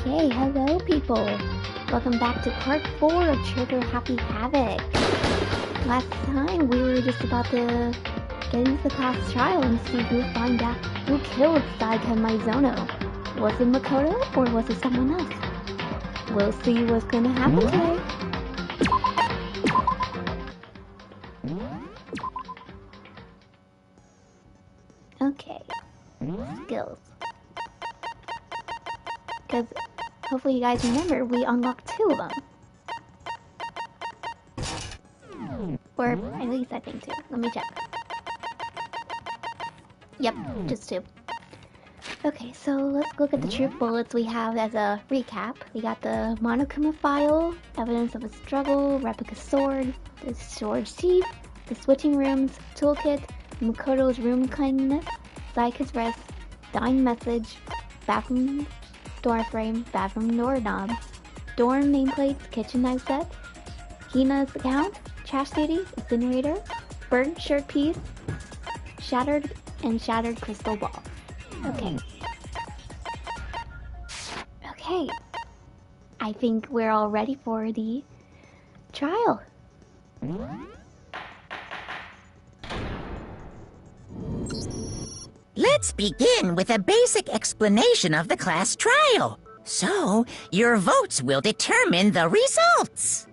Okay, hello people! Welcome back to part 4 of Trigger Happy Havoc. Last time we were just about to get into the class trial and see who killed Saika Maizono. Was it Makoto or was it someone else? We'll see what's gonna happen today. Okay, skills. Because hopefully you guys remember, we unlocked 2 of them. Or at least I think 2. Let me check. Yep, just 2. Okay, so let's look at the truth bullets we have as a recap. We got the Monokuma file, evidence of a struggle, replica sword, the sword sheath, the switching rooms, toolkit, Makoto's room kindness, Saika's rest, dying message, bathroom door frame, bathroom doorknob, dorm nameplates, kitchen knife set, Hina's account, trash duty, incinerator, burnt shirt piece, shattered crystal ball. Okay. Okay. I think we're all ready for the trial. Let's begin with a basic explanation of the class trial. So, your votes will determine the results.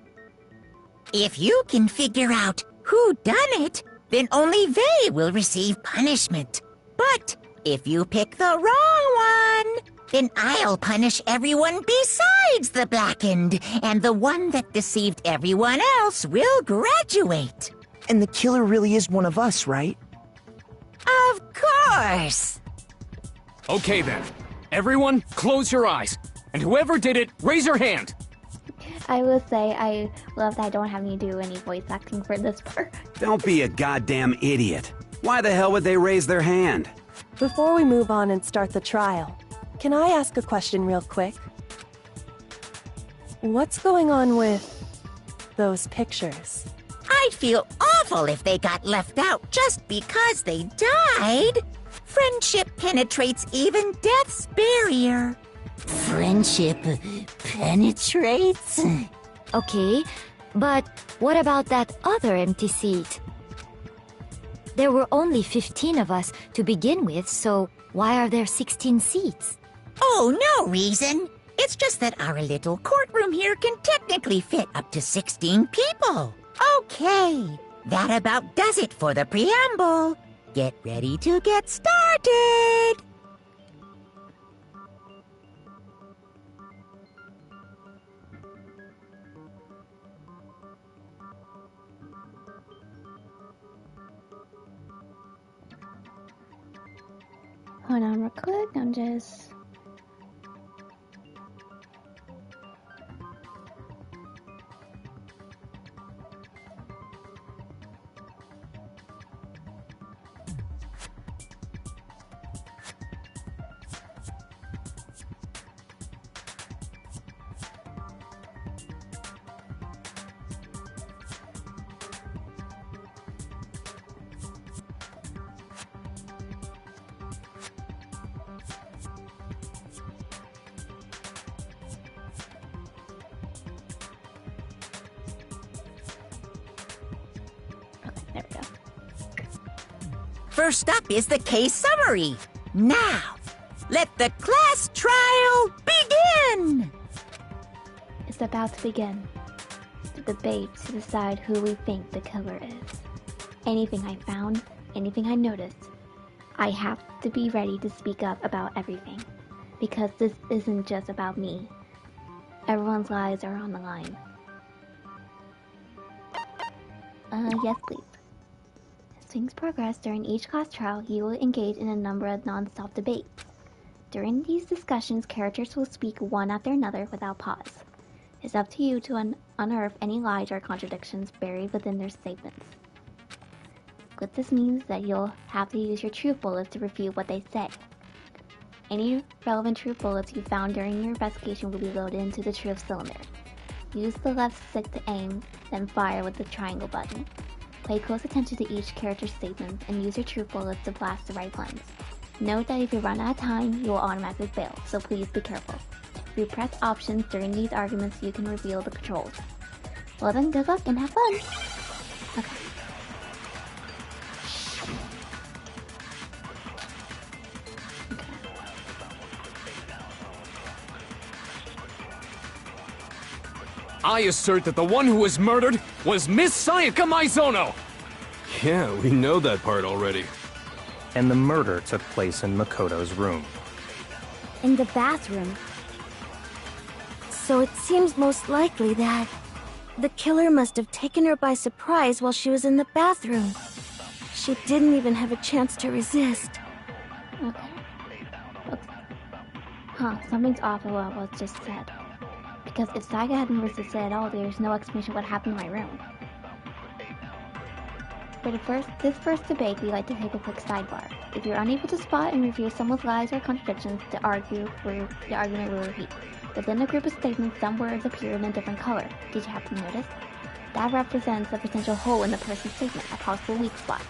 If you can figure out who done it, then only they will receive punishment. But if you pick the wrong one, then I'll punish everyone besides the blackened, and the one that deceived everyone else will graduate. And the killer really is one of us, right? Of course! Okay then. Everyone, close your eyes. And whoever did it, raise your hand. I will say, I love that I don't have to do any voice acting for this part. Don't be a goddamn idiot. Why the hell would they raise their hand? Before we move on and start the trial, can I ask a question real quick? What's going on with those pictures? I'd feel awful if they got left out just because they died. Friendship penetrates even death's barrier. Friendship penetrates? Okay, but what about that other empty seat? There were only 15 of us to begin with, so why are there 16 seats? Oh, no reason. It's just that our little courtroom here can technically fit up to 16 people. Okay, that about does it for the preamble. Get ready to get started. Hold on real quick, I'm just... There we go. First up is the case summary. Now, let the class trial begin! It's about to begin. The debate to decide who we think the killer is. Anything I found, anything I noticed, I have to be ready to speak up about everything. Because this isn't just about me. Everyone's lives are on the line. Yes please. As things progress during each class trial, you will engage in a number of non-stop debates. During these discussions, characters will speak one after another without pause. It's up to you to unearth any lies or contradictions buried within their statements. What this means is that you'll have to use your truth bullets to refute what they say. Any relevant truth bullets you found during your investigation will be loaded into the truth cylinder. Use the left stick to aim, then fire with the triangle button. Pay close attention to each character's statements and use your truth bullets to blast the right ones. Note that if you run out of time, you will automatically fail, so please be careful. If you press options during these arguments, you can reveal the controls. Well then, good luck and have fun! Okay. I assert that the one who was murdered was Miss Sayaka Maizono! Yeah, we know that part already. And the murder took place in Makoto's room. In the bathroom. So it seems most likely that the killer must have taken her by surprise while she was in the bathroom. She didn't even have a chance to resist. Okay. Looks... Huh, something's off about what was just said. Because if Sayaka hadn't resisted at all, there's no explanation what happened in my room. For this first debate, we like to take a quick sidebar. If you're unable to spot and review someone's lies or contradictions, the argument will repeat. Within a group of statements, some words appear in a different color. Did you happen to notice? That represents a potential hole in the person's statement, a possible weak spot.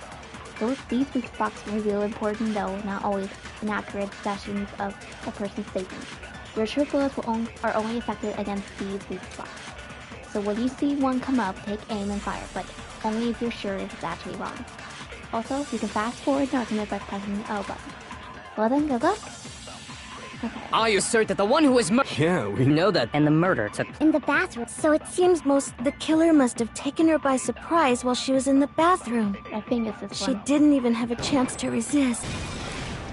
These weak spots reveal important, though not always inaccurate, sections of a person's statement. Your true bullets are only effective against these weak spots. So when you see one come up, take aim and fire, but only if you're sure if it's actually wrong. Also, you can fast forward an argument by pressing the L button. Well then, good luck! Okay. I assert that the one who was Yeah, we know that. and the murder took In the bathroom. So it seems the killer must have taken her by surprise while she was in the bathroom. I think it's this She one. didn't even have a chance to resist.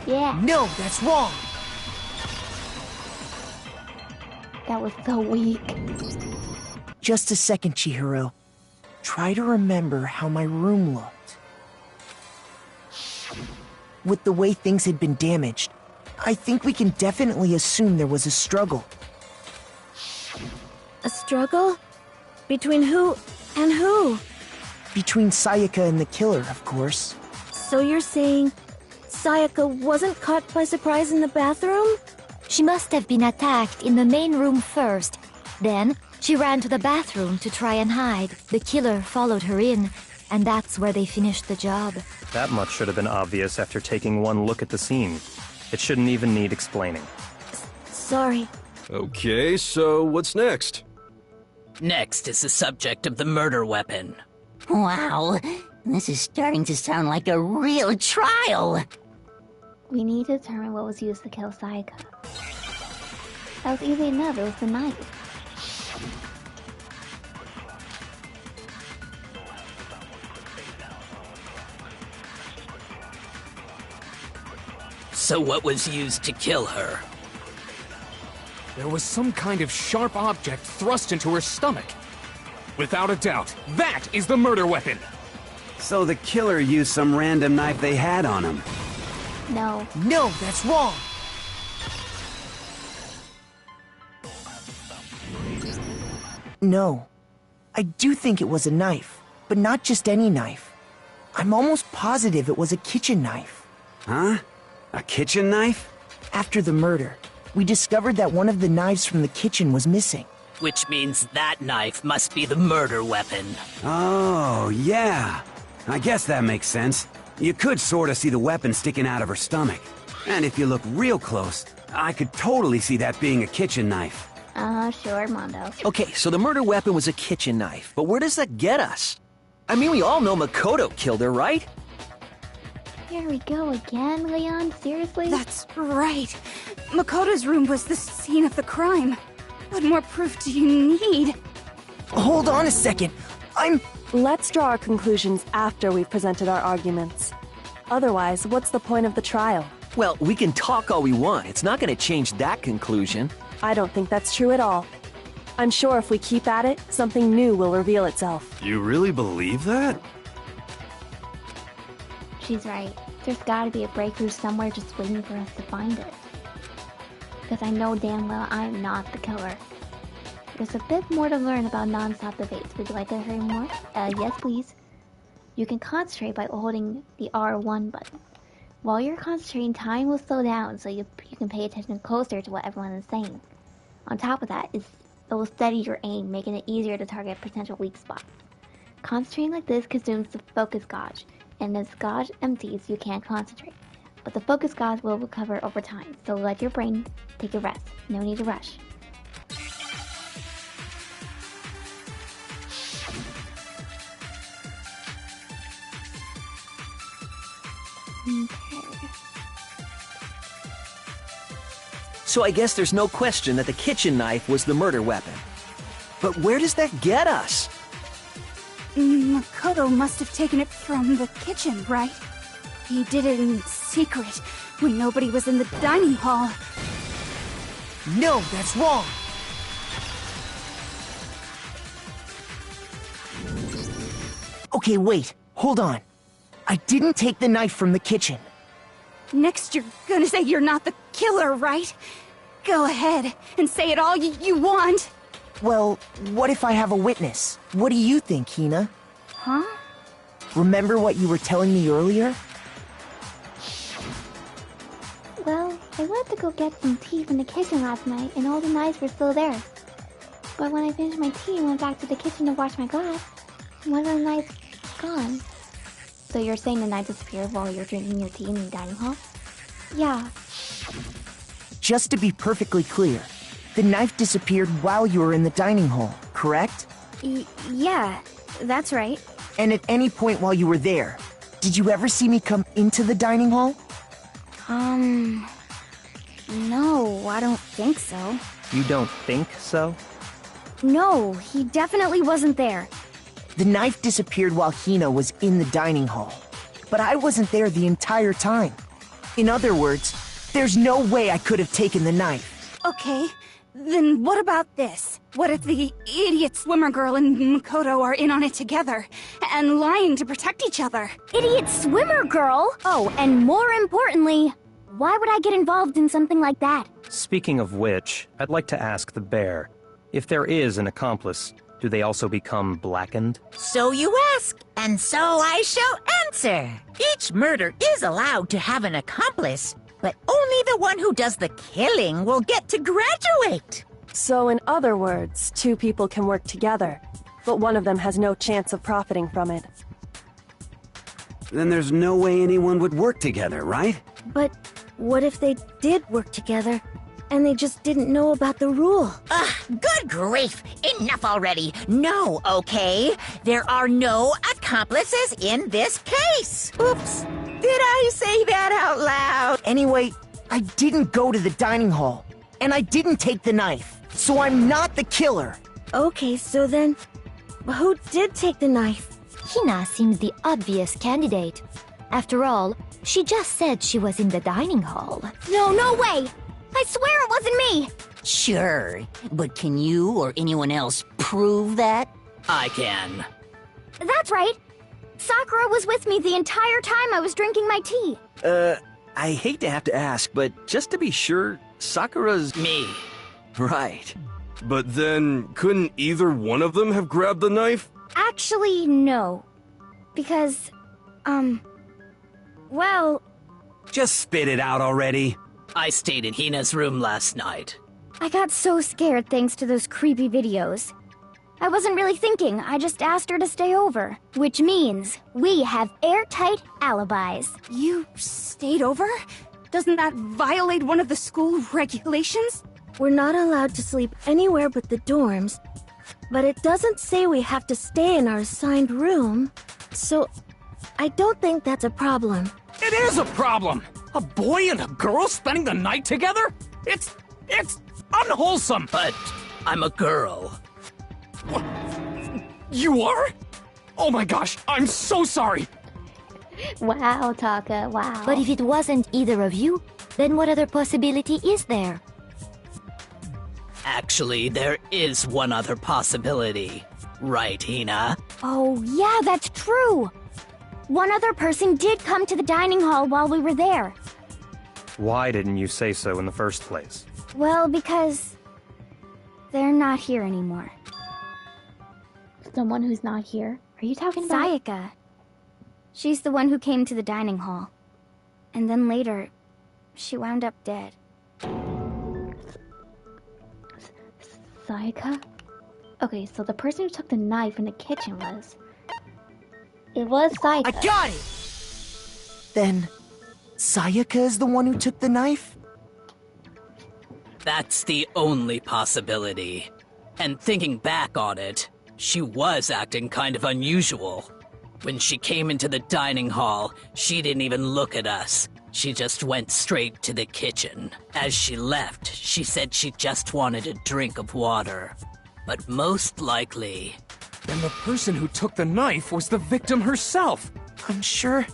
Yeah, No, that's wrong! that was so weak. Just a second, Chihiro. Try to remember how my room looked. With the way things had been damaged, I think we can definitely assume there was a struggle. A struggle? Between who and who? Between Sayaka and the killer, of course. So you're saying Sayaka wasn't caught by surprise in the bathroom? She must have been attacked in the main room first. Then, she ran to the bathroom to try and hide. The killer followed her in, and that's where they finished the job. That much should have been obvious after taking one look at the scene. It shouldn't even need explaining. Sorry. Okay, so what's next? Next is the subject of the murder weapon. Wow, this is starting to sound like a real trial. We need to determine what was used to kill Sayaka. That was easy enough, it was the knife. So what was used to kill her? There was some kind of sharp object thrust into her stomach. Without a doubt, that is the murder weapon! So the killer used some random knife they had on him. No. No, that's wrong! No. I do think it was a knife, but not just any knife. I'm almost positive it was a kitchen knife. Huh? A kitchen knife? After the murder, we discovered that one of the knives from the kitchen was missing. Which means that knife must be the murder weapon. Oh, yeah. I guess that makes sense. You could sort of see the weapon sticking out of her stomach. And if you look real close, I could totally see that being a kitchen knife. Sure, Mondo. Okay, so the murder weapon was a kitchen knife, but where does that get us? I mean, we all know Makoto killed her, right? Here we go again, Leon? Seriously? That's right. Makoto's room was the scene of the crime. What more proof do you need? Hold on a second. Let's draw our conclusions after we've presented our arguments. Otherwise, what's the point of the trial? Well, we can talk all we want. It's not going to change that conclusion. I don't think that's true at all. I'm sure if we keep at it, something new will reveal itself. You really believe that? She's right. There's gotta be a breakthrough somewhere just waiting for us to find it. Because I know damn well I'm not the killer. There's a bit more to learn about non-stop debates. Would you like to hear more? Yes please. You can concentrate by holding the R1 button. While you're concentrating, time will slow down so you can pay attention closer to what everyone is saying. On top of that, it will steady your aim, making it easier to target potential weak spots. Concentrating like this consumes the focus gauge, and as gauge empties, you can't concentrate. But the focus gauge will recover over time, so let your brain take a rest. No need to rush. Okay. So I guess there's no question that the kitchen knife was the murder weapon. But where does that get us? Makoto must have taken it from the kitchen, right? He did it in secret, when nobody was in the dining hall. No, that's wrong. Okay, wait. Hold on. I didn't take the knife from the kitchen. Next you're gonna say you're not the killer, right? Go ahead, and say it all you want. Well, what if I have a witness? What do you think, Hina? Huh? Remember what you were telling me earlier? Well, I went to go get some tea from the kitchen last night, and all the knives were still there. But when I finished my tea and went back to the kitchen to wash my glass, one of the knives gone. So you're saying the knife disappeared while you're drinking your tea in the dining hall? Yeah. Just to be perfectly clear, the knife disappeared while you were in the dining hall, correct? Yeah, that's right. And at any point while you were there, did you ever see me come into the dining hall? No, I don't think so. You don't think so? No, he definitely wasn't there. The knife disappeared while Hina was in the dining hall, but I wasn't there the entire time. In other words, there's no way I could have taken the knife. Okay, then what about this? What if the idiot swimmer girl and Makoto are in on it together, and lying to protect each other? Idiot swimmer girl? Oh, and more importantly, why would I get involved in something like that? Speaking of which, I'd like to ask the bear, if there is an accomplice, do they also become blackened? So you ask, and so I shall answer. Each murder is allowed to have an accomplice, but only the one who does the killing will get to graduate. So in other words, two people can work together, but one of them has no chance of profiting from it. Then there's no way anyone would work together, right? But what if they did work together, and they just didn't know about the rule? Good grief! Enough already! No, okay? There are no accomplices in this case! Oops! Did I say that out loud? Anyway, I didn't go to the dining hall, and I didn't take the knife, so I'm not the killer. Okay, so then, who did take the knife? Hina seems the obvious candidate. After all, she just said she was in the dining hall. No way! I swear it wasn't me! Sure, but can you or anyone else prove that? I can. That's right! Sakura was with me the entire time I was drinking my tea. I hate to have to ask, but just to be sure, Sakura's... Me. Right. But then, couldn't either one of them have grabbed the knife? Actually, no. Because, well... Just spit it out already. I stayed in Hina's room last night. I got so scared thanks to those creepy videos. I wasn't really thinking, I just asked her to stay over. Which means, we have airtight alibis. You stayed over? Doesn't that violate one of the school regulations? We're not allowed to sleep anywhere but the dorms, but it doesn't say we have to stay in our assigned room, so I don't think that's a problem. It is a problem! A boy and a girl spending the night together? It's unwholesome! But I'm a girl. What? You are? Oh my gosh, I'm so sorry! Wow, Taka, wow. But if it wasn't either of you, then what other possibility is there? Actually, there is one other possibility. Right, Hina? Oh, yeah, that's true! One other person did come to the dining hall while we were there. Why didn't you say so in the first place? Well, because... they're not here anymore. Someone who's not here? Are you talking about... Sayaka. She's the one who came to the dining hall. And then later, she wound up dead. Sayaka? Okay, so the person who took the knife in the kitchen was... It was Sayaka. I got it! Then, Sayaka is the one who took the knife? That's the only possibility. And thinking back on it, she was acting kind of unusual. When she came into the dining hall, she didn't even look at us. She just went straight to the kitchen. As she left, she said she just wanted a drink of water. But most likely... Then the person who took the knife was the victim herself! I'm sure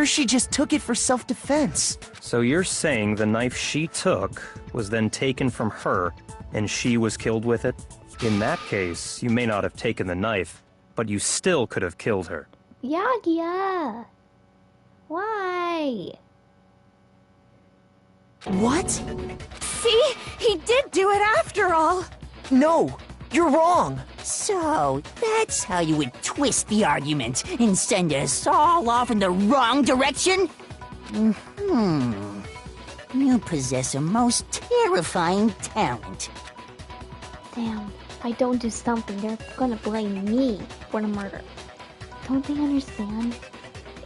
she just took it for self-defense. So you're saying the knife she took was then taken from her, and she was killed with it? In that case, you may not have taken the knife, but you still could have killed her. Yagia! Why? What? See? He did do it after all! No, you're wrong. So, that's how you would twist the argument and send us all off in the wrong direction? You possess a most terrifying talent. Damn, if I don't do something, they're gonna blame me for the murder. Don't they understand?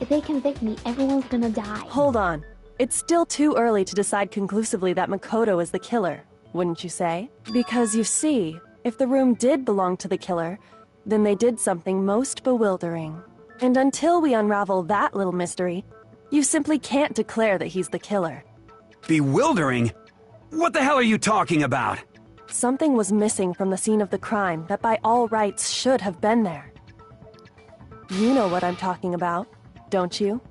If they convict me, everyone's gonna die. Hold on. It's still too early to decide conclusively that Makoto is the killer, wouldn't you say? Because you see, if the room did belong to the killer, then they did something most bewildering. And until we unravel that little mystery, you simply can't declare that he's the killer. Bewildering? What the hell are you talking about? Something was missing from the scene of the crime that by all rights should have been there. You know what I'm talking about, don't you?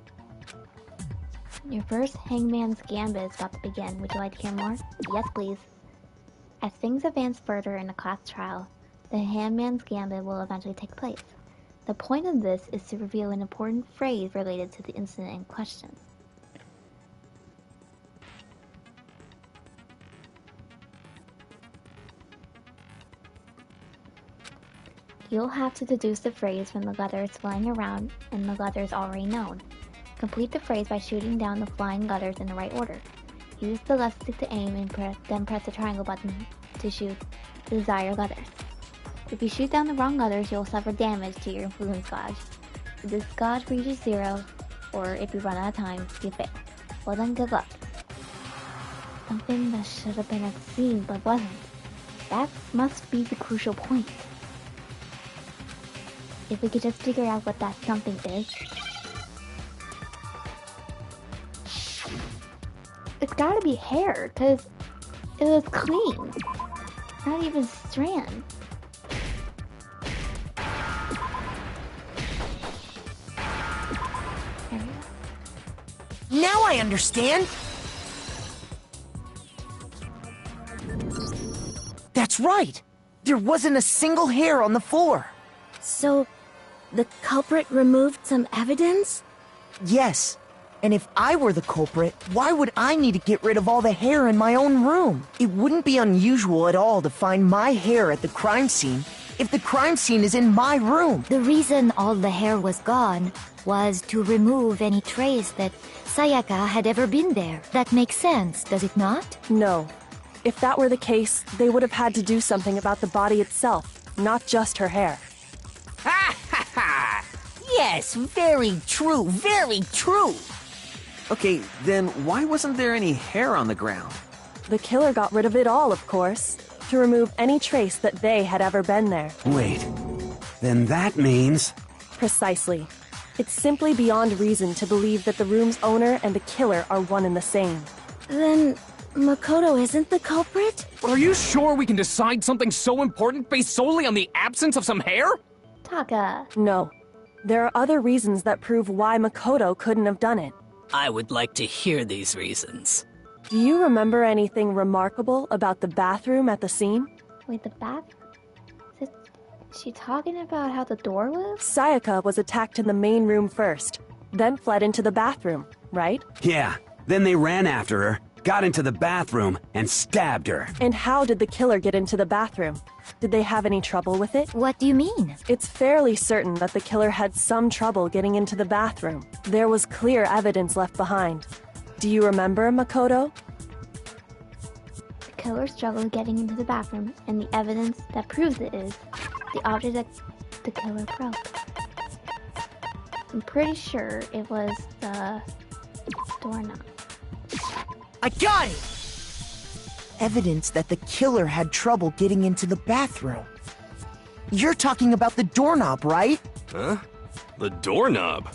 Your first Hangman's Gambit is about to begin. Would you like to hear more? Yes, please. As things advance further in the class trial, the Hangman's Gambit will eventually take place. The point of this is to reveal an important phrase related to the incident in question. You'll have to deduce the phrase from the letters flying around and the letters already known. Complete the phrase by shooting down the flying letters in the right order. Use the left stick to aim and then press the triangle button to shoot the desired letters. If you shoot down the wrong letters, you'll suffer damage to your influence gauge. If this gauge reaches 0, or if you run out of time, you fail. Well then, good luck. Something that should have been at the scene but wasn't. That must be the crucial point. If we could just figure out what that something is. It's gotta be hair, cause it was clean. Not even strands. There we go. Now I understand! That's right! There wasn't a single hair on the floor! So, the culprit removed some evidence? Yes. And if I were the culprit, why would I need to get rid of all the hair in my own room? It wouldn't be unusual at all to find my hair at the crime scene if the crime scene is in my room. The reason all the hair was gone was to remove any trace that Sayaka had ever been there. That makes sense, does it not? No. If that were the case, they would have had to do something about the body itself, not just her hair. Ha ha ha! Yes, very true, very true! Okay, then why wasn't there any hair on the ground? The killer got rid of it all, of course, to remove any trace that they had ever been there. Wait, then that means... Precisely. It's simply beyond reason to believe that the room's owner and the killer are one and the same. Then, Makoto isn't the culprit? But are you sure we can decide something so important based solely on the absence of some hair? Taka. No. There are other reasons that prove why Makoto couldn't have done it. I would like to hear these reasons. Do you remember anything remarkable about the bathroom at the scene? Wait, the bath? Is she talking about how the door was? Sayaka was attacked in the main room first, then fled into the bathroom, right? Yeah, then they ran after her, got into the bathroom, and stabbed her. And how did the killer get into the bathroom? Did they have any trouble with it? What do you mean? It's fairly certain that the killer had some trouble getting into the bathroom. There was clear evidence left behind. Do you remember, Makoto? The killer struggled getting into the bathroom, and the evidence that proves it is the object that the killer broke. I'm pretty sure it was the doorknob. I got it! Evidence that the killer had trouble getting into the bathroom. You're talking about the doorknob, right? Huh? The doorknob?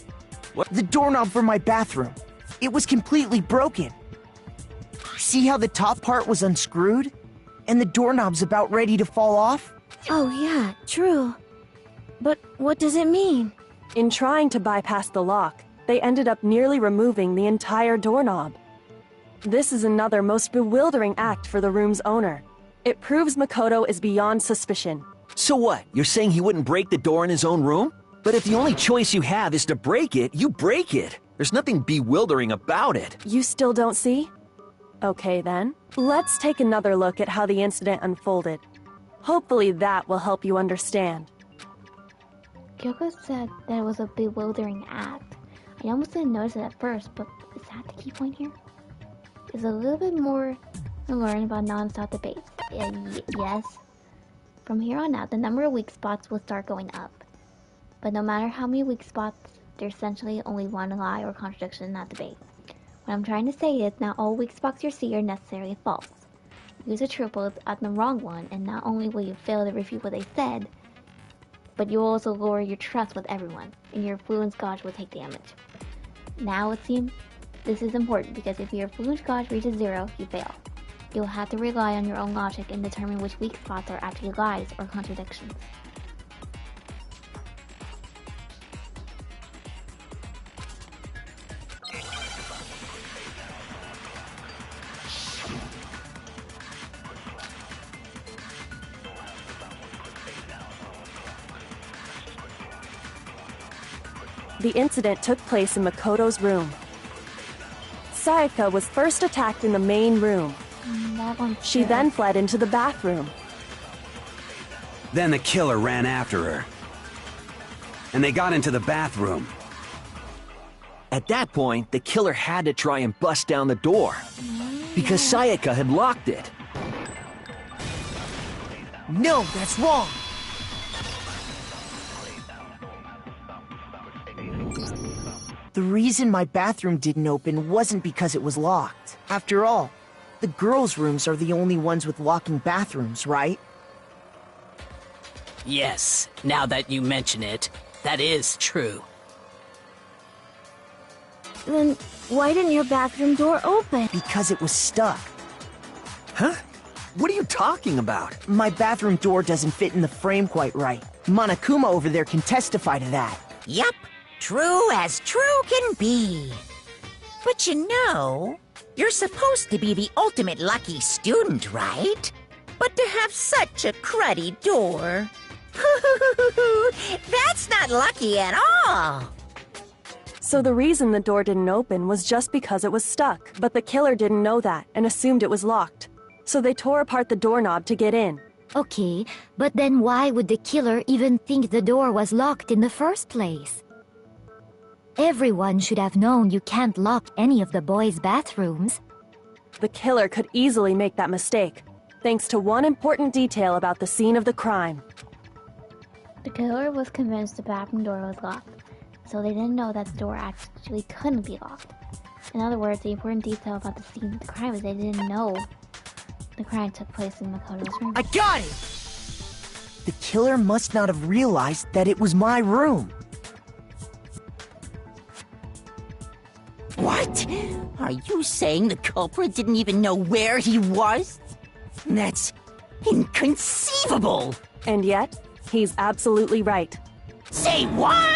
What? The doorknob for my bathroom. It was completely broken. See how the top part was unscrewed? And the doorknob's about ready to fall off? Oh yeah, true. But what does it mean? In trying to bypass the lock, they ended up nearly removing the entire doorknob. This is another most bewildering act for the room's owner. It proves Makoto is beyond suspicion. So what? You're saying he wouldn't break the door in his own room? But if the only choice you have is to break it, you break it. There's nothing bewildering about it. You still don't see? Okay then. Let's take another look at how the incident unfolded. Hopefully that will help you understand. Kyoko said that it was a bewildering act. I almost didn't notice it at first, but is that the key point here? Is a little bit more to learn about non-stop debates. Yes. From here on out, the number of weak spots will start going up. But no matter how many weak spots, there's essentially only one lie or contradiction in that debate. What I'm trying to say is, not all weak spots you see are necessarily false. Use a triple at the wrong one, and not only will you fail to refute what they said, but you will also lower your trust with everyone, and your fluent Scotch will take damage. Now it seems this is important, because if your fluent Scotch reaches 0, you fail. You'll have to rely on your own logic and determine which weak spots are actually lies or contradictions. The incident took place in Makoto's room. Sayaka was first attacked in the main room. She then fled into the bathroom. Then the killer ran after her. And they got into the bathroom. At that point, the killer had to try and bust down the door. Because Sayaka had locked it. No, that's wrong! The reason my bathroom didn't open wasn't because it was locked. After all, the girls' rooms are the only ones with locking bathrooms, right? Yes, now that you mention it, that is true. Then why didn't your bathroom door open? Because it was stuck. Huh? What are you talking about? My bathroom door doesn't fit in the frame quite right. Monokuma over there can testify to that. Yup, true as true can be. But you know, you're supposed to be the ultimate lucky student, right? But to have such a cruddy door... That's not lucky at all! So the reason the door didn't open was just because it was stuck. But the killer didn't know that and assumed it was locked. So they tore apart the doorknob to get in. Okay, but then why would the killer even think the door was locked in the first place? Everyone should have known you can't lock any of the boys' bathrooms. The killer could easily make that mistake, thanks to one important detail about the scene of the crime. The killer was convinced the bathroom door was locked, so they didn't know that the door actually couldn't be locked. In other words, the important detail about the scene of the crime is they didn't know the crime took place in Makoto's room. I got it! The killer must not have realized that it was my room. What? Are you saying the culprit didn't even know where he was? That's inconceivable! And yet, he's absolutely right. Say what?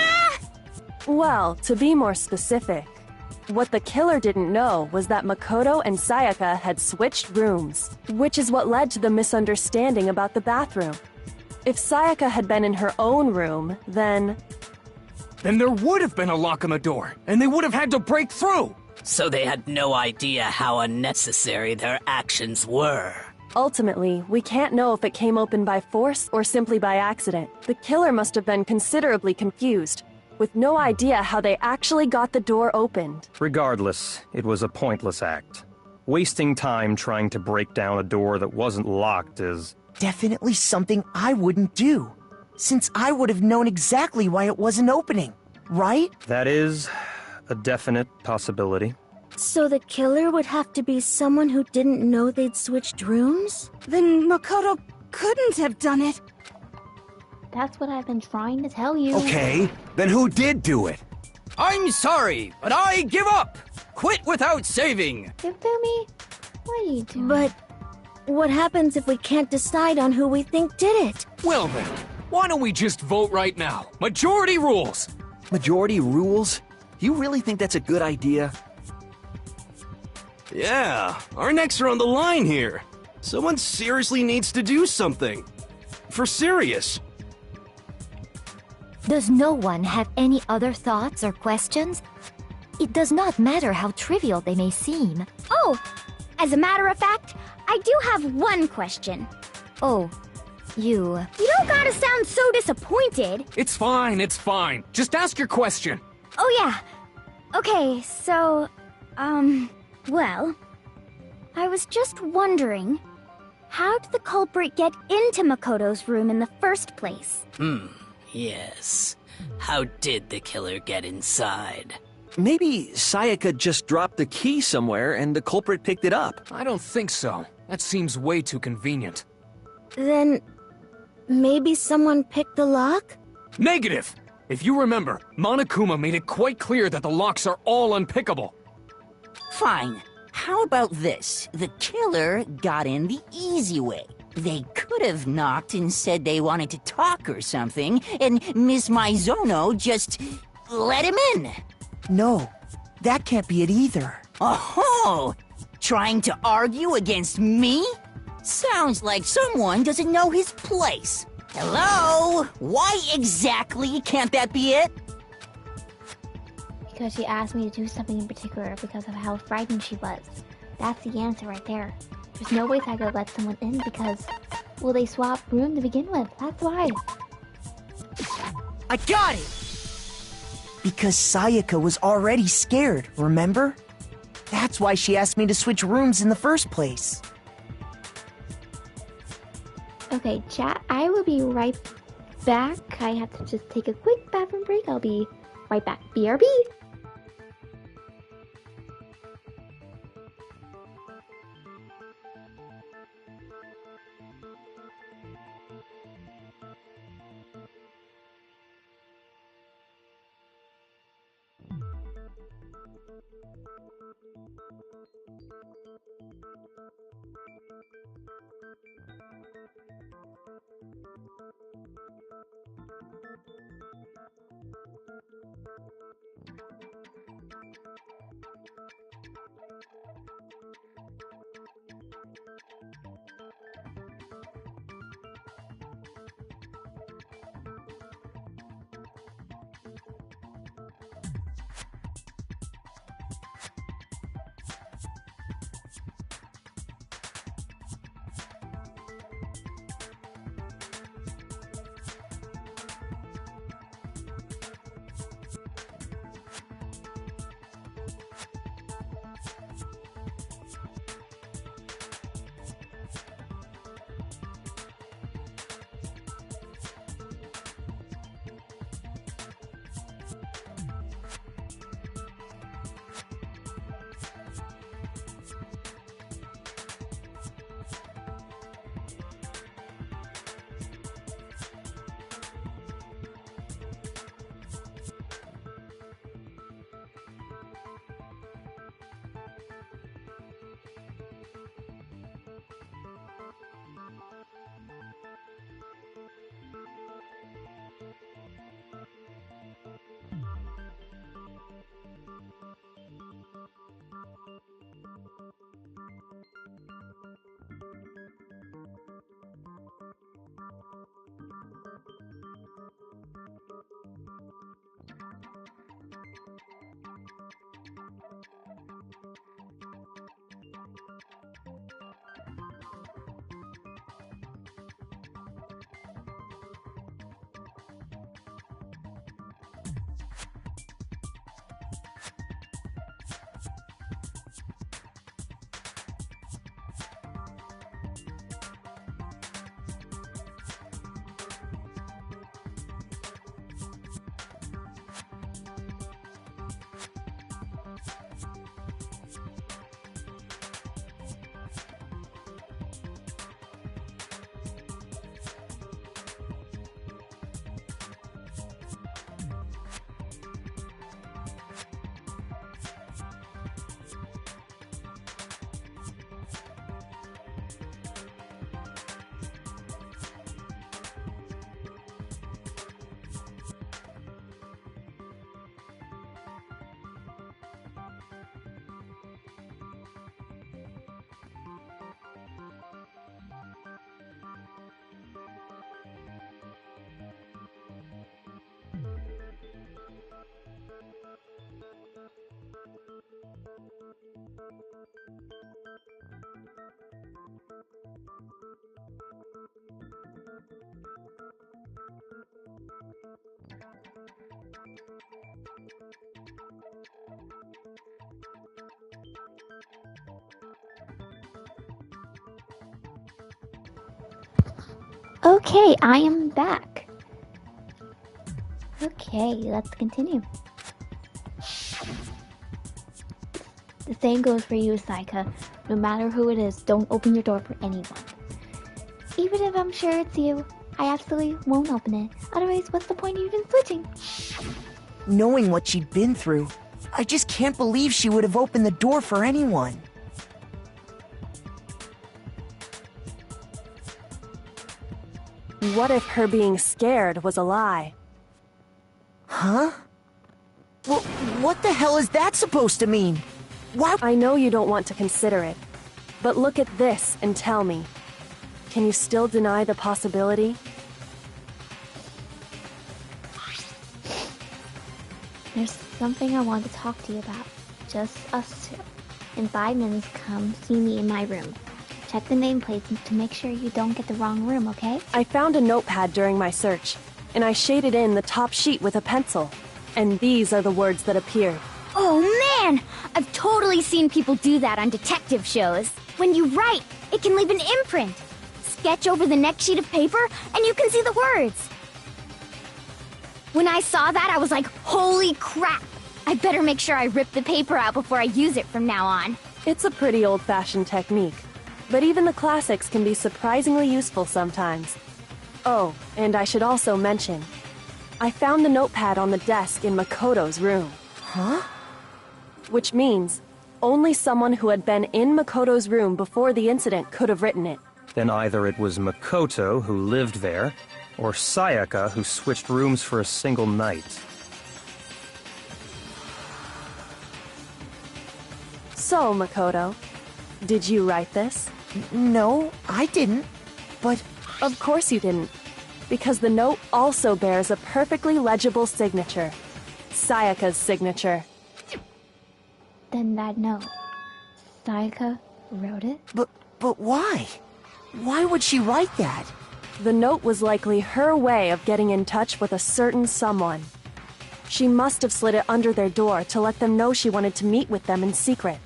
Well, to be more specific, what the killer didn't know was that Makoto and Sayaka had switched rooms, which is what led to the misunderstanding about the bathroom. If Sayaka had been in her own room, then there would have been a lock on the door, and they would have had to break through! So they had no idea how unnecessary their actions were. Ultimately, we can't know if it came open by force or simply by accident. The killer must have been considerably confused, with no idea how they actually got the door opened. Regardless, it was a pointless act. Wasting time trying to break down a door that wasn't locked is... Definitely something I wouldn't do, since I would have known exactly why it wasn't opening, right? That is a definite possibility. So the killer would have to be someone who didn't know they'd switched rooms? Then Makoto couldn't have done it. That's what I've been trying to tell you. Okay, then who did do it? I'm sorry, but I give up! Quit without saving! Yufumi, what are you doing? But what happens if we can't decide on who we think did it? Well then, why don't we just vote right now? Majority rules! Majority rules? You really think that's a good idea? Yeah, our necks are on the line here. Someone seriously needs to do something. For serious. Does no one have any other thoughts or questions? It does not matter how trivial they may seem. Oh, as a matter of fact, I do have one question. Oh, you... You don't gotta sound so disappointed. It's fine, it's fine. Just ask your question. Oh yeah. Okay, so, well, I was just wondering, how did the culprit get into Makoto's room in the first place? Yes. How did the killer get inside? Maybe Sayaka just dropped the key somewhere and the culprit picked it up. I don't think so. That seems way too convenient. Then maybe someone picked the lock? Negative! If you remember, Monokuma made it quite clear that the locks are all unpickable. Fine. How about this? The killer got in the easy way. They could have knocked and said they wanted to talk or something, and Miss Maizono just let him in. No, that can't be it either. Oh, trying to argue against me? Sounds like someone doesn't know his place. Hello? Why exactly can't that be it? Because she asked me to do something in particular because of how frightened she was. That's the answer right there. There's no way Sayaka let someone in because, well, they swapped room to begin with. That's why. I got it! Because Sayaka was already scared, remember? That's why she asked me to switch rooms in the first place. Okay, chat, I will be right back. I have to just take a quick bathroom break. I'll be right back. BRB! Okay, I am back. Okay, let's continue. The same goes for you, Saika. No matter who it is, don't open your door for anyone. Even if I'm sure it's you, I absolutely won't open it. Otherwise, what's the point of even switching? Knowing what she'd been through, I just can't believe she would have opened the door for anyone. What if her being scared was a lie? Huh? Well, what the hell is that supposed to mean? Why? I know you don't want to consider it, but look at this and tell me. Can you still deny the possibility? There's something I want to talk to you about. Just us two. In 5 minutes, come see me in my room. Check the nameplates to make sure you don't get the wrong room, okay? I found a notepad during my search, and I shaded in the top sheet with a pencil. And these are the words that appeared. Oh man! I've totally seen people do that on detective shows. When you write, it can leave an imprint. Sketch over the next sheet of paper, and you can see the words. When I saw that, I was like, holy crap! I better make sure I rip the paper out before I use it from now on. It's a pretty old-fashioned technique, but even the classics can be surprisingly useful sometimes. Oh, and I should also mention, I found the notepad on the desk in Makoto's room. Huh? Which means only someone who had been in Makoto's room before the incident could have written it. Then either it was Makoto who lived there, or Sayaka who switched rooms for a single night. So, Makoto, did you write this? No, I didn't. But... Of course you didn't. Because the note also bears a perfectly legible signature. Sayaka's signature. Then that note. Sayaka wrote it? But why? Why would she write that? The note was likely her way of getting in touch with a certain someone. She must have slid it under their door to let them know she wanted to meet with them in secret.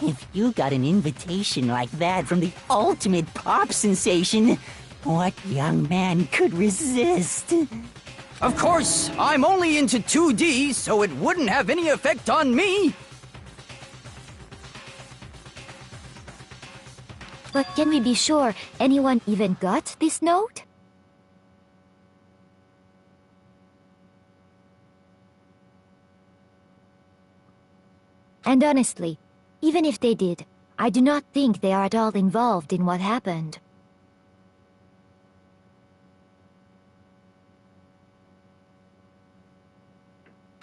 If you got an invitation like that from the ultimate pop sensation, what young man could resist? Of course, I'm only into 2D, so it wouldn't have any effect on me. But can we be sure anyone even got this note? And honestly, even if they did, I do not think they are at all involved in what happened.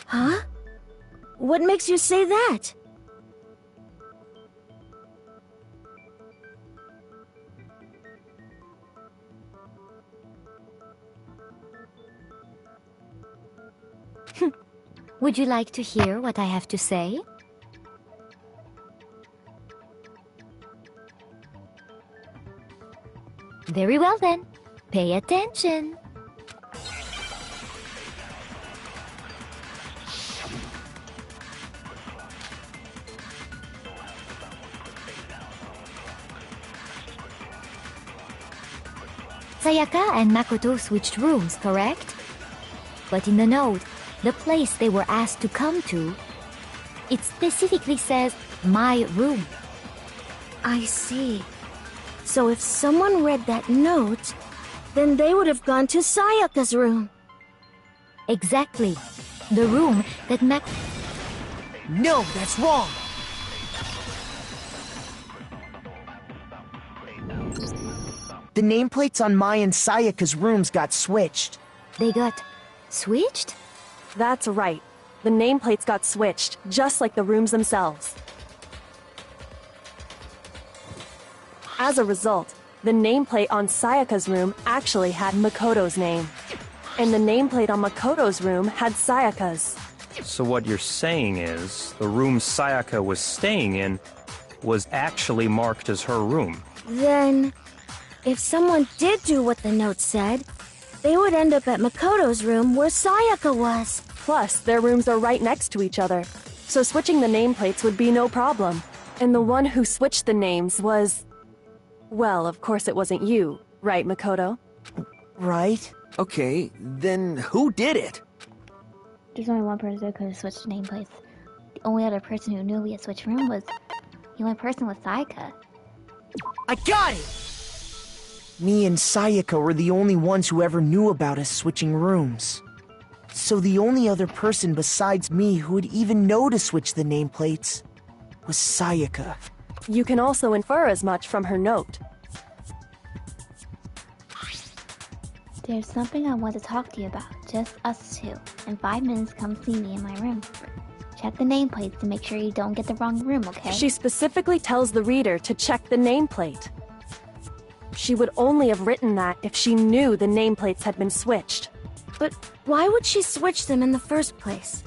Huh? What makes you say that? Would you like to hear what I have to say? Very well then. Pay attention. Sayaka and Makoto switched rooms, correct? But in the note, the place they were asked to come to, it specifically says, my room. I see. So if someone read that note, then they would have gone to Sayaka's room. Exactly. The room that No, that's wrong! The nameplates on Mai and Sayaka's rooms got switched. They got switched? That's right. The nameplates got switched, just like the rooms themselves. As a result, the nameplate on Sayaka's room actually had Makoto's name. And the nameplate on Makoto's room had Sayaka's. So what you're saying is, the room Sayaka was staying in was actually marked as her room. Then, if someone did do what the note said, they would end up at Makoto's room where Sayaka was. Plus, their rooms are right next to each other, so switching the nameplates would be no problem. And the one who switched the names was... Well, of course it wasn't you, right, Makoto? Right? Okay, then who did it? There's only one person who could have switched nameplates. The only other person who knew we had switched room was... The only person was Sayaka. I got it! Me and Sayaka were the only ones who ever knew about us switching rooms. So the only other person besides me who would even know to switch the nameplates was Sayaka. You can also infer as much from her note. There's something I want to talk to you about. Just us two. In 5 minutes, come see me in my room. Check the nameplates to make sure you don't get the wrong room, okay? She specifically tells the reader to check the nameplate. She would only have written that if she knew the nameplates had been switched. But why would she switch them in the first place?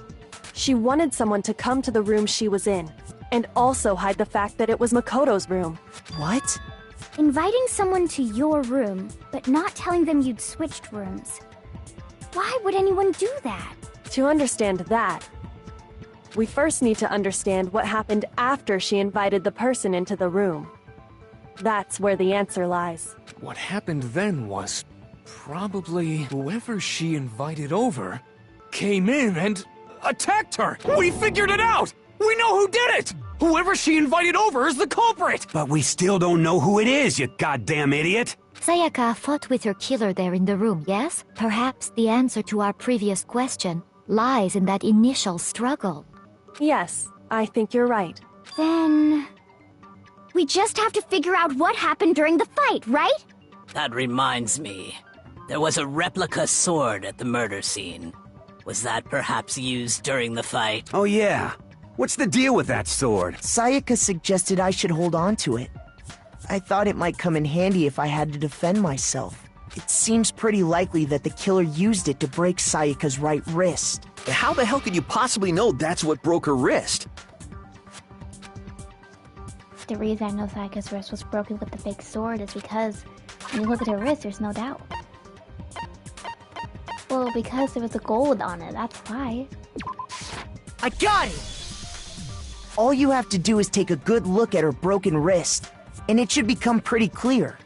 She wanted someone to come to the room she was in, and also hide the fact that it was Makoto's room. What? Inviting someone to your room, but not telling them you'd switched rooms. Why would anyone do that? To understand that, we first need to understand what happened after she invited the person into the room. That's where the answer lies. What happened then was probably whoever she invited over came in and attacked her. We figured it out! We know who did it! Whoever she invited over is the culprit! But we still don't know who it is, you goddamn idiot! Sayaka fought with her killer there in the room, yes? Perhaps the answer to our previous question lies in that initial struggle. Yes, I think you're right. Then... we just have to figure out what happened during the fight, right? That reminds me. There was a replica sword at the murder scene. Was that perhaps used during the fight? Oh yeah. What's the deal with that sword? Sayaka suggested I should hold on to it. I thought it might come in handy if I had to defend myself. It seems pretty likely that the killer used it to break Sayaka's right wrist. How the hell could you possibly know that's what broke her wrist? The reason I know Sayaka's wrist was broken with the fake sword is because when you look at her wrist, there's no doubt. Well, because there was a gold on it, that's why. I got it! All you have to do is take a good look at her broken wrist, and it should become pretty clear.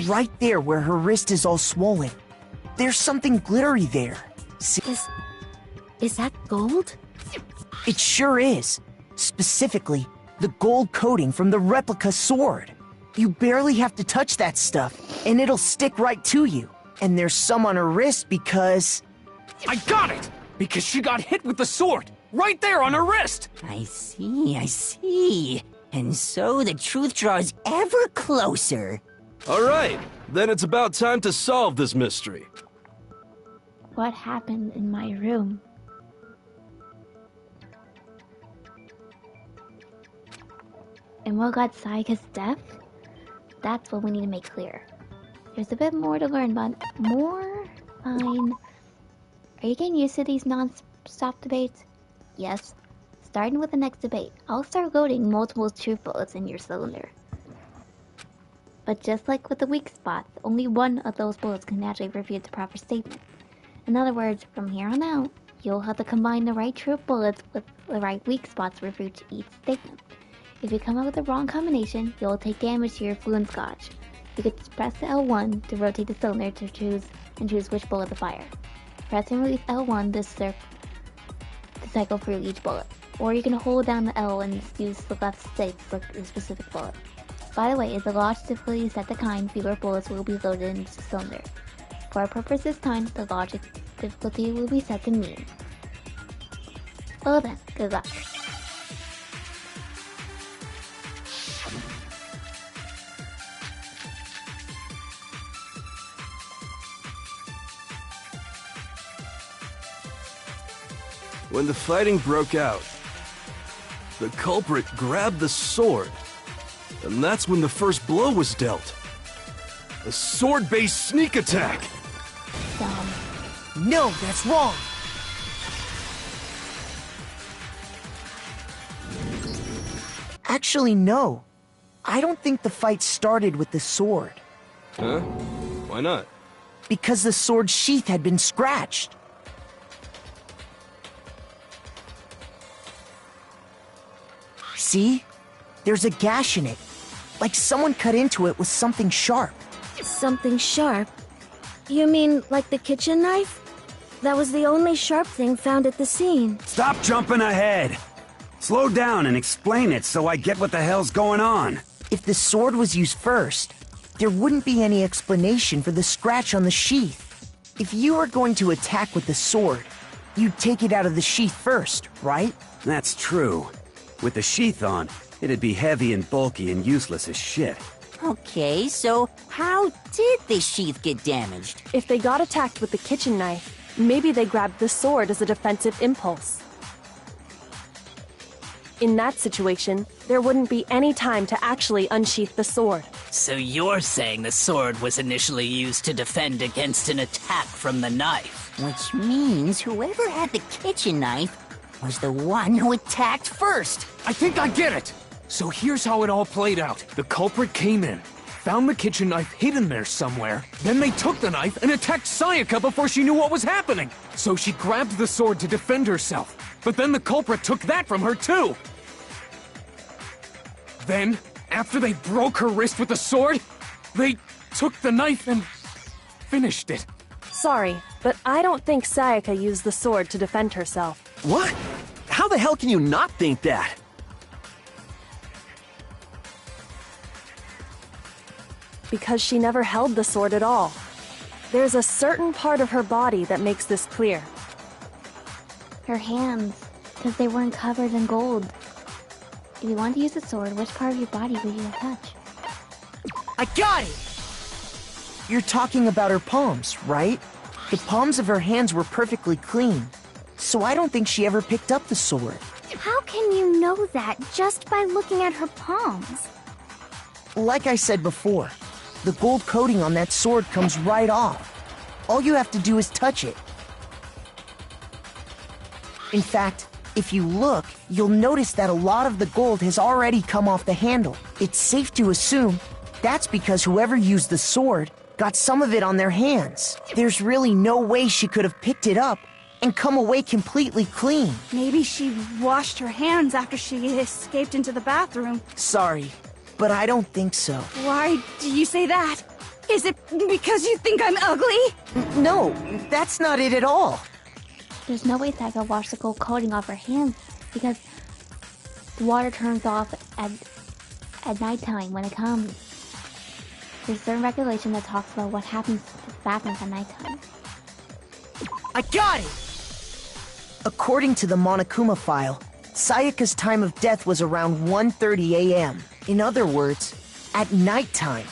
Right there where her wrist is all swollen, there's something glittery there. See? Is that gold? It sure is. Specifically, the gold coating from the replica sword. You barely have to touch that stuff, and it'll stick right to you. And there's some on her wrist because... I got it! Because she got hit with the sword! Right there on her wrist! I see. And so the truth draws ever closer. Alright, then it's about time to solve this mystery. What happened in my room? And what got Sayaka's death? That's what we need to make clear. There's a bit more to learn, but more? Fine. Are you getting used to these non-stop debates? Yes. Starting with the next debate, I'll start loading multiple truth bullets in your cylinder. But just like with the weak spots, only one of those bullets can actually refute the proper statement. In other words, from here on out, you'll have to combine the right truth bullets with the right weak spots to refute each statement. If you come up with the wrong combination, you'll take damage to your fluent scotch. You could press the L1 to rotate the cylinder to choose which bullet to fire. Press and release L1 to cycle through each bullet. Or you can hold down the L and use the left stick for a specific bullet. By the way, if the launch difficulty is set to kind, fewer bullets will be loaded into the cylinder. For our purpose this time, the launch difficulty will be set to medium. Well then, good luck. When the fighting broke out, the culprit grabbed the sword, and that's when the first blow was dealt. A sword-based sneak attack! No, that's wrong! Actually, no. I don't think the fight started with the sword. Huh? Why not? Because the sword's sheath had been scratched. See? There's a gash in it. Like someone cut into it with something sharp. Something sharp? You mean like the kitchen knife? That was the only sharp thing found at the scene. Stop jumping ahead! Slow down and explain it so I get what the hell's going on. If the sword was used first, there wouldn't be any explanation for the scratch on the sheath. If you were going to attack with the sword, you'd take it out of the sheath first, right? That's true. With the sheath on, it'd be heavy and bulky and useless as shit. Okay, so how did the sheath get damaged? If they got attacked with the kitchen knife, maybe they grabbed the sword as a defensive impulse. In that situation, there wouldn't be any time to actually unsheath the sword. So you're saying the sword was initially used to defend against an attack from the knife? Which means whoever had the kitchen knife was the one who attacked first. I think I get it! So here's how it all played out. The culprit came in, found the kitchen knife hidden there somewhere, then they took the knife and attacked Sayaka before she knew what was happening. So she grabbed the sword to defend herself, but then the culprit took that from her too. Then, after they broke her wrist with the sword, they took the knife and finished it. Sorry, but I don't think Sayaka used the sword to defend herself. What? How the hell can you not think that? Because she never held the sword at all. There's a certain part of her body that makes this clear. Her hands, because they weren't covered in gold. If you wanted to use the sword, which part of your body would you touch? I got it! You're talking about her palms, right? The palms of her hands were perfectly clean, so I don't think she ever picked up the sword. How can you know that just by looking at her palms? Like I said before, the gold coating on that sword comes right off. All you have to do is touch it. In fact, if you look, you'll notice that a lot of the gold has already come off the handle. It's safe to assume that's because whoever used the sword got some of it on their hands. There's really no way she could have picked it up and come away completely clean. Maybe she washed her hands after she escaped into the bathroom. Sorry, but I don't think so. Why do you say that? Is it because you think I'm ugly? No, that's not it at all. There's no way Sayaka washed the gold coating off her hands because the water turns off at nighttime when it comes. There's a certain regulation that talks about what happens to the bathrooms at nighttime. I got it! According to the Monokuma file, Sayaka's time of death was around 1:30 a.m. In other words, at nighttime.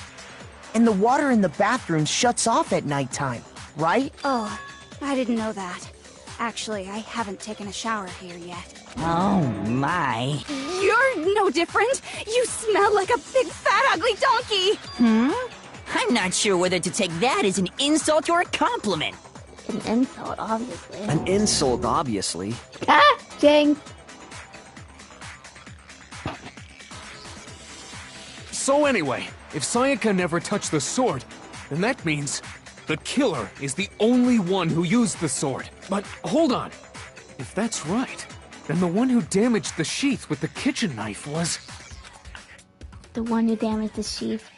And the water in the bathroom shuts off at nighttime, right? Oh, I didn't know that. Actually, I haven't taken a shower here yet. Oh my. You're no different! You smell like a big fat ugly donkey! I'm not sure whether to take that as an insult or a compliment. An insult, obviously. An insult, obviously. Ah! Dang! So anyway, if Sayaka never touched the sword, then that means the killer is the only one who used the sword. But hold on. If that's right, then the one who damaged the sheath with the kitchen knife was... The one who damaged the sheath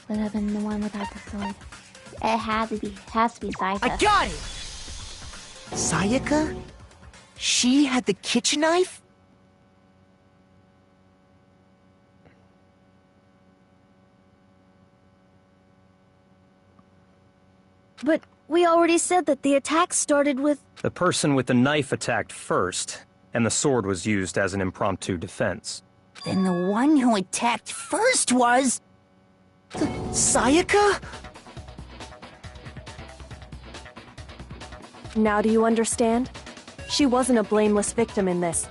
would have been the one without the sword. It has to be Sayaka. I got it! Sayaka? She had the kitchen knife? But we already said that the attack started with... The person with the knife attacked first, and the sword was used as an impromptu defense. Then the one who attacked first was... Sayaka? Now do you understand? She wasn't a blameless victim in this.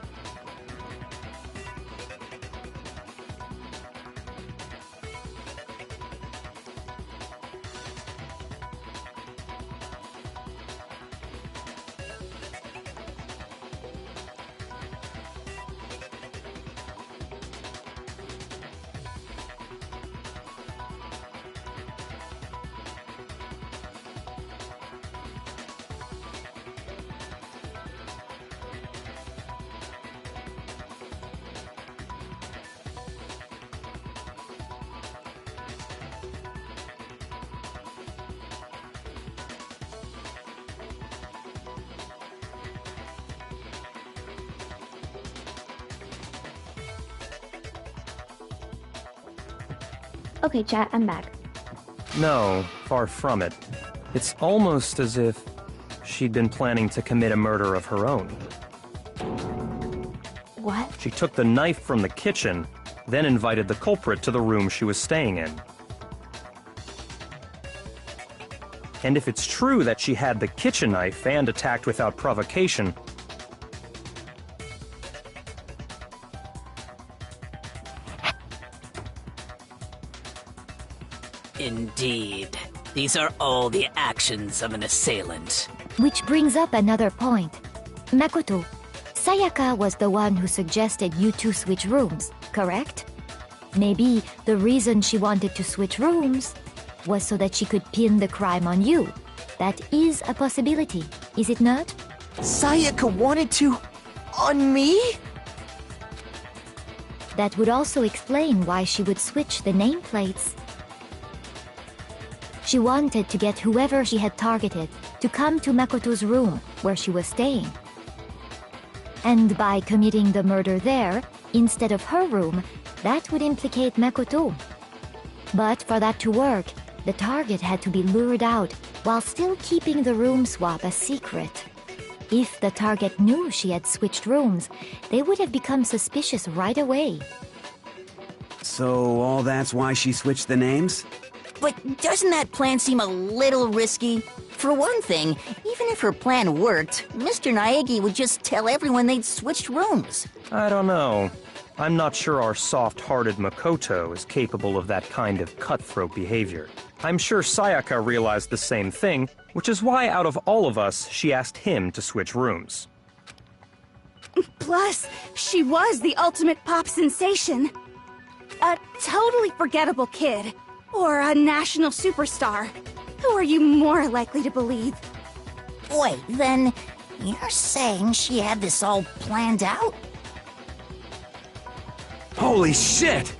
Okay, chat, I'm back. No, far from it. It's almost as if she'd been planning to commit a murder of her own. What? She took the knife from the kitchen, then invited the culprit to the room she was staying in. And if it's true that she had the kitchen knife and attacked without provocation, Indeed. These are all the actions of an assailant. Which brings up another point. Makoto, Sayaka was the one who suggested you two switch rooms, correct? Maybe the reason she wanted to switch rooms was so that she could pin the crime on you. That is a possibility, is it not? Sayaka wanted to... on me? That would also explain why she would switch the nameplates. She wanted to get whoever she had targeted to come to Makoto's room where she was staying. And by committing the murder there, instead of her room, that would implicate Makoto. But for that to work, the target had to be lured out while still keeping the room swap a secret. If the target knew she had switched rooms, they would have become suspicious right away. So all that's why she switched the names? But doesn't that plan seem a little risky? For one thing, even if her plan worked, Mr. Naegi would just tell everyone they'd switched rooms. I don't know. I'm not sure our soft-hearted Makoto is capable of that kind of cutthroat behavior. I'm sure Sayaka realized the same thing, which is why out of all of us, she asked him to switch rooms. Plus, she was the ultimate pop sensation. A totally forgettable kid. Or a national superstar. Who are you more likely to believe? Wait, then you're saying she had this all planned out? Holy shit!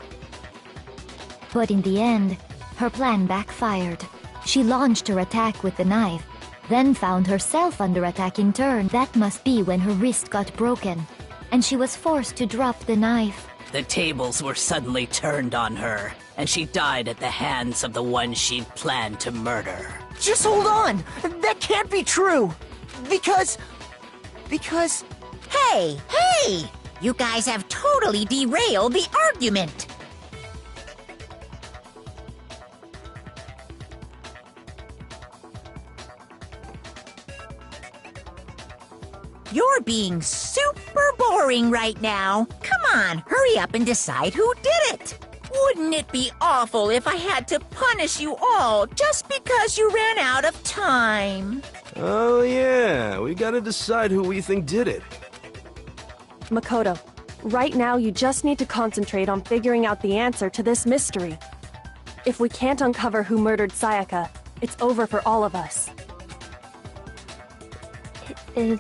But in the end, her plan backfired. She launched her attack with the knife, then found herself under attack in turn. That must be when her wrist got broken, and she was forced to drop the knife. The tables were suddenly turned on her, and she died at the hands of the one she'd planned to murder. Just hold on! That can't be true! Because... Hey! You guys have totally derailed the argument! You're being super boring right now. Come on, hurry up and decide who did it. Wouldn't it be awful if I had to punish you all just because you ran out of time? Oh yeah, we gotta decide who we think did it. Makoto, right now you just need to concentrate on figuring out the answer to this mystery. If we can't uncover who murdered Sayaka, it's over for all of us. Is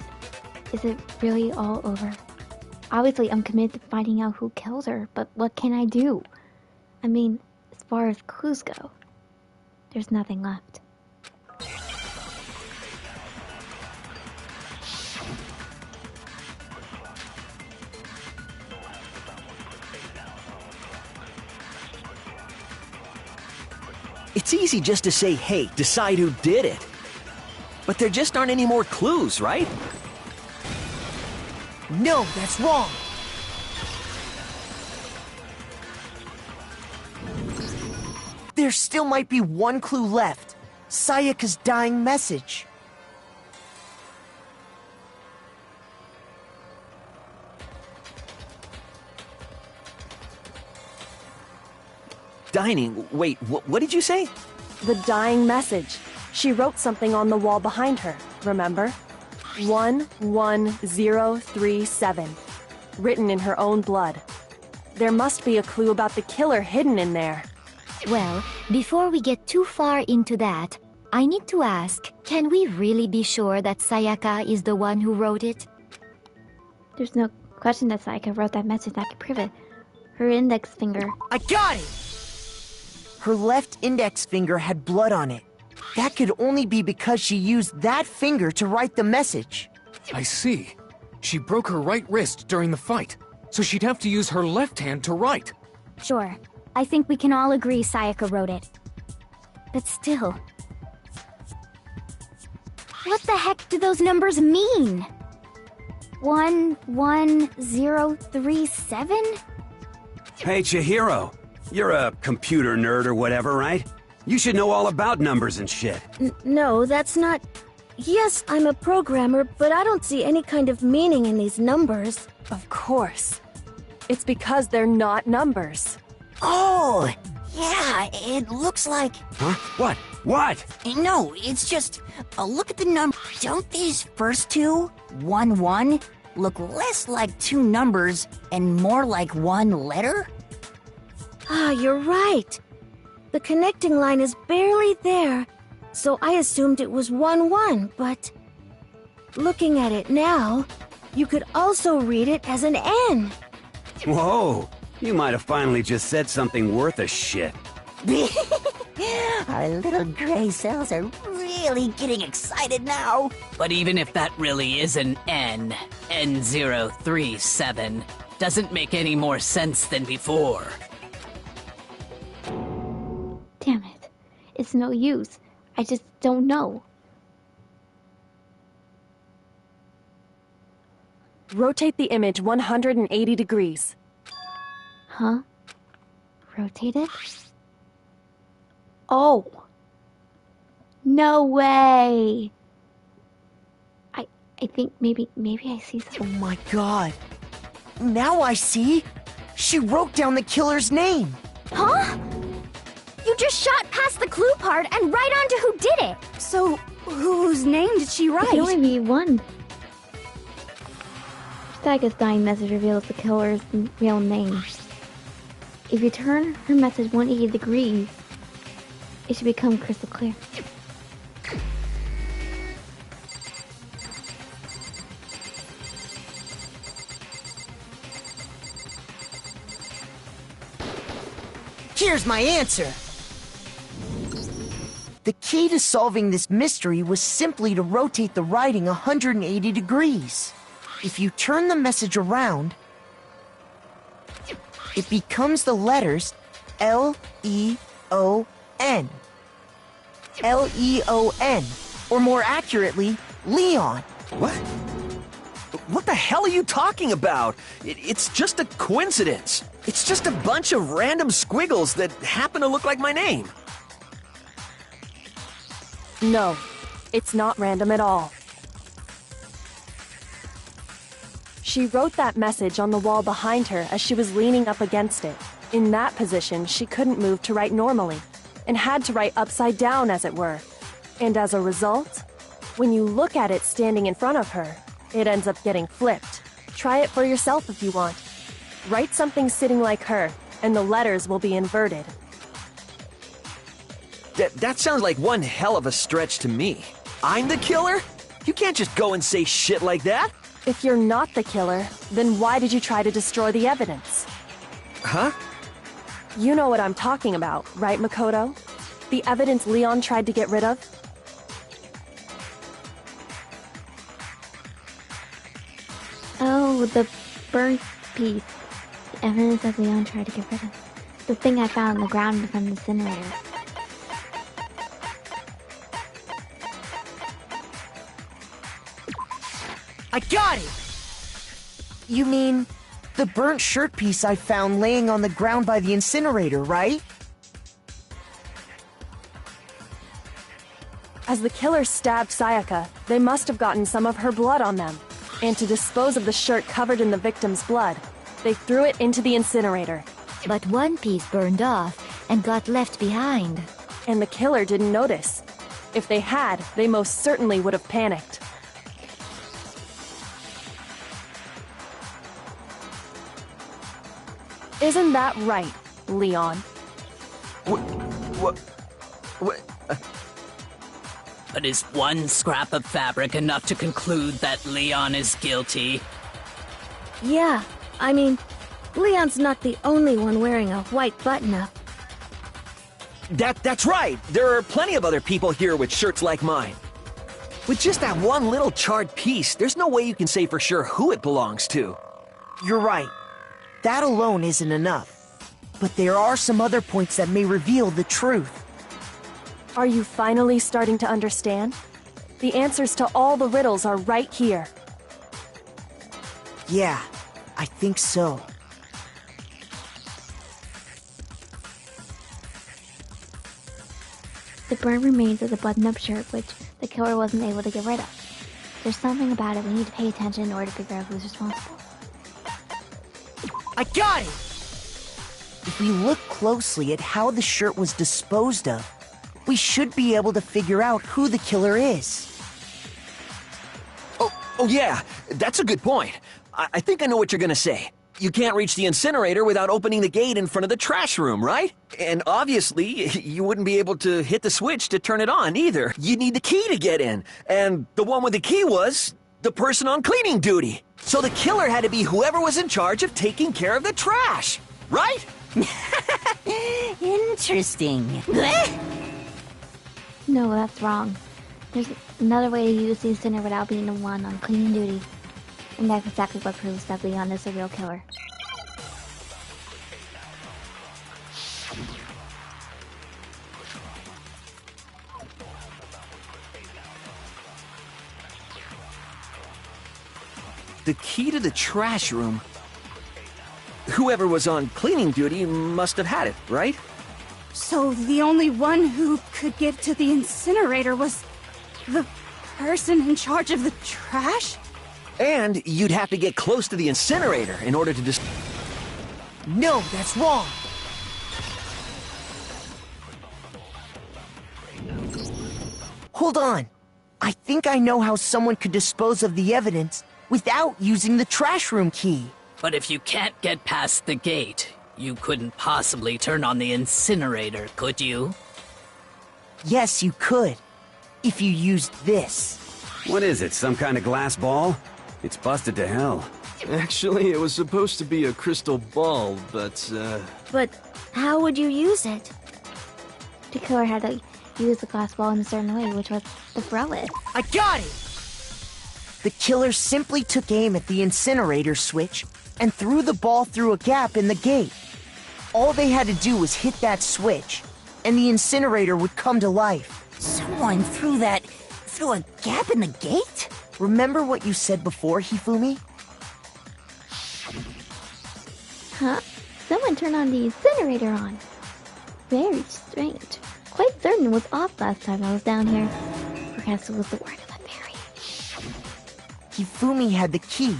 it really all over? Obviously, I'm committed to finding out who kills her, but what can I do? I mean, as far as clues go, there's nothing left. It's easy just to say, hey, decide who did it. But there just aren't any more clues, right? No, that's wrong! There still might be one clue left. Sayaka's dying message. Dining, wait, what did you say? The dying message. She wrote something on the wall behind her, remember? 11037. Written in her own blood. There must be a clue about the killer hidden in there. Well, before we get too far into that, I need to ask, can we really be sure that Sayaka is the one who wrote it? There's no question that Sayaka wrote that message that could prove it. Her index finger. I got it! Her left index finger had blood on it. That could only be because she used that finger to write the message. I see. She broke her right wrist during the fight, so she'd have to use her left hand to write. Sure. I think we can all agree Sayaka wrote it. But still... what the heck do those numbers mean? 11037? Hey, Chihiro. You're a computer nerd or whatever, right? You should know all about numbers and shit. No, that's not... Yes, I'm a programmer, but I don't see any kind of meaning in these numbers. Of course. It's because they're not numbers. Oh, yeah, it looks like... Huh? What? What? No, it's just... look at the number. Don't these first two, 1-1, look less like two numbers and more like one letter? Ah, you're right. The connecting line is barely there, so I assumed it was 1-1, but... looking at it now, you could also read it as an N. Whoa, you might have finally just said something worth a shit. Our little gray cells are really getting excited now. But even if that really is an N, N037, doesn't make any more sense than before. Damn it. It's no use. I just don't know. Rotate the image 180 degrees. Huh? Rotate it? Oh! No way! I think maybe I see something. Oh my god. Now I see! She wrote down the killer's name! Huh? You just shot past the clue part and right onto who did it! So, whose name did she write? It can only be one. Sayaka's dying message reveals the killer's real name. If you turn her message 180 degrees, it should become crystal clear. Here's my answer! The key to solving this mystery was simply to rotate the writing 180 degrees. If you turn the message around, it becomes the letters L-E-O-N. L-E-O-N, or more accurately, Leon. What? What the hell are you talking about? It's just a coincidence. It's just a bunch of random squiggles that happen to look like my name. No, it's not random at all. She wrote that message on the wall behind her as she was leaning up against it. In that position, she couldn't move to write normally, and had to write upside down, as it were. And as a result, when you look at it standing in front of her, it ends up getting flipped. Try it for yourself if you want. Write something sitting like her, and the letters will be inverted. That sounds like one hell of a stretch to me. I'm the killer? You can't just go and say shit like that. If you're not the killer, then why did you try to destroy the evidence? Huh? You know what I'm talking about, right, Makoto? The evidence Leon tried to get rid of? Oh, the burnt piece. The evidence that Leon tried to get rid of. The thing I found on the ground from the incinerator. I got it! You mean the burnt shirt piece I found laying on the ground by the incinerator, right? As the killer stabbed Sayaka, they must have gotten some of her blood on them. And to dispose of the shirt covered in the victim's blood, they threw it into the incinerator. But one piece burned off and got left behind. And the killer didn't notice. If they had, they most certainly would have panicked. Isn't that right, Leon? What? But is one scrap of fabric enough to conclude that Leon is guilty? Yeah, I mean, Leon's not the only one wearing a white button-up. That's right! There are plenty of other people here with shirts like mine. With just that one little charred piece, there's no way you can say for sure who it belongs to. You're right. That alone isn't enough. but there are some other points that may reveal the truth. Are you finally starting to understand? The answers to all the riddles are right here. Yeah, I think so. The burn remains of the button-up shirt, which the killer wasn't able to get rid of. There's something about it we need to pay attention in order to figure out who's responsible. I got it! If we look closely at how the shirt was disposed of, we should be able to figure out who the killer is. Oh yeah, that's a good point. I think I know what you're gonna say. You can't reach the incinerator without opening the gate in front of the trash room, right? And obviously, you wouldn't be able to hit the switch to turn it on either. You'd need the key to get in. And the one with the key was the person on cleaning duty. So the killer had to be whoever was in charge of taking care of the trash, right? Interesting. No, that's wrong. There's another way to use the incinerator without being the one on cleaning duty. And that's exactly what proves that Leon is a real killer. The key to the trash room. Whoever was on cleaning duty must have had it, right? So the only one who could get to the incinerator was the person in charge of the trash? And you'd have to get close to the incinerator in order to No, that's wrong! Hold on. I think I know how someone could dispose of the evidence without using the trash room key. But if you can't get past the gate, you couldn't possibly turn on the incinerator, could you? Yes, you could. If you used this. What is it, some kind of glass ball? It's busted to hell. Actually, it was supposed to be a crystal ball, but, But how would you use it? The killer had to use the glass ball in a certain way, which was to throw it. I got it! The killer simply took aim at the incinerator switch and threw the ball through a gap in the gate. All they had to do was hit that switch, and the incinerator would come to life. Someone threw a gap in the gate? Remember what you said before, Hifumi? Huh? Someone turned on the incinerator on. Very strange. Quite certain it was off last time I was down here. Perhaps it was the word of the fairy. Hifumi had the key,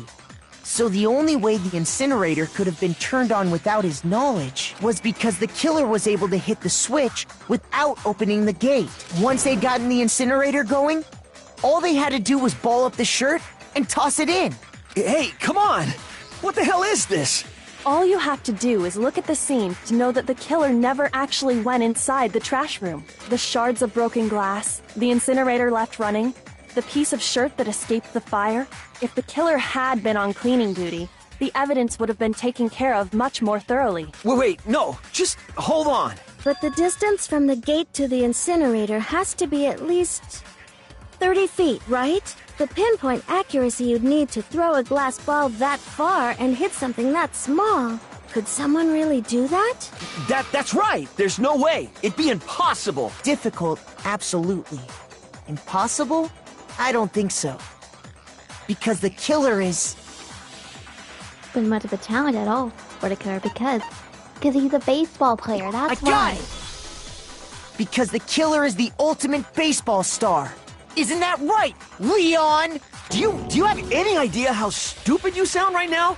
so the only way the incinerator could have been turned on without his knowledge was because the killer was able to hit the switch without opening the gate. Once they'd gotten the incinerator going, all they had to do was ball up the shirt and toss it in. Hey, come on! What the hell is this? All you have to do is look at the scene to know that the killer never actually went inside the trash room. The shards of broken glass, the incinerator left running, the piece of shirt that escaped the fire. If the killer had been on cleaning duty, the evidence would have been taken care of much more thoroughly. Wait, no, just hold on. But the distance from the gate to the incinerator has to be at least 30 feet, right? The pinpoint accuracy you'd need to throw a glass ball that far and hit something that small. Could someone really do that? That's right! There's no way! It'd be impossible! Difficult, absolutely. Impossible? I don't think so. Because the killer is... Been much of a talent at all for the killer because he's a baseball player, that's why. I got it! Because the killer is the ultimate baseball star. Isn't that right, Leon? Do you have any idea how stupid you sound right now?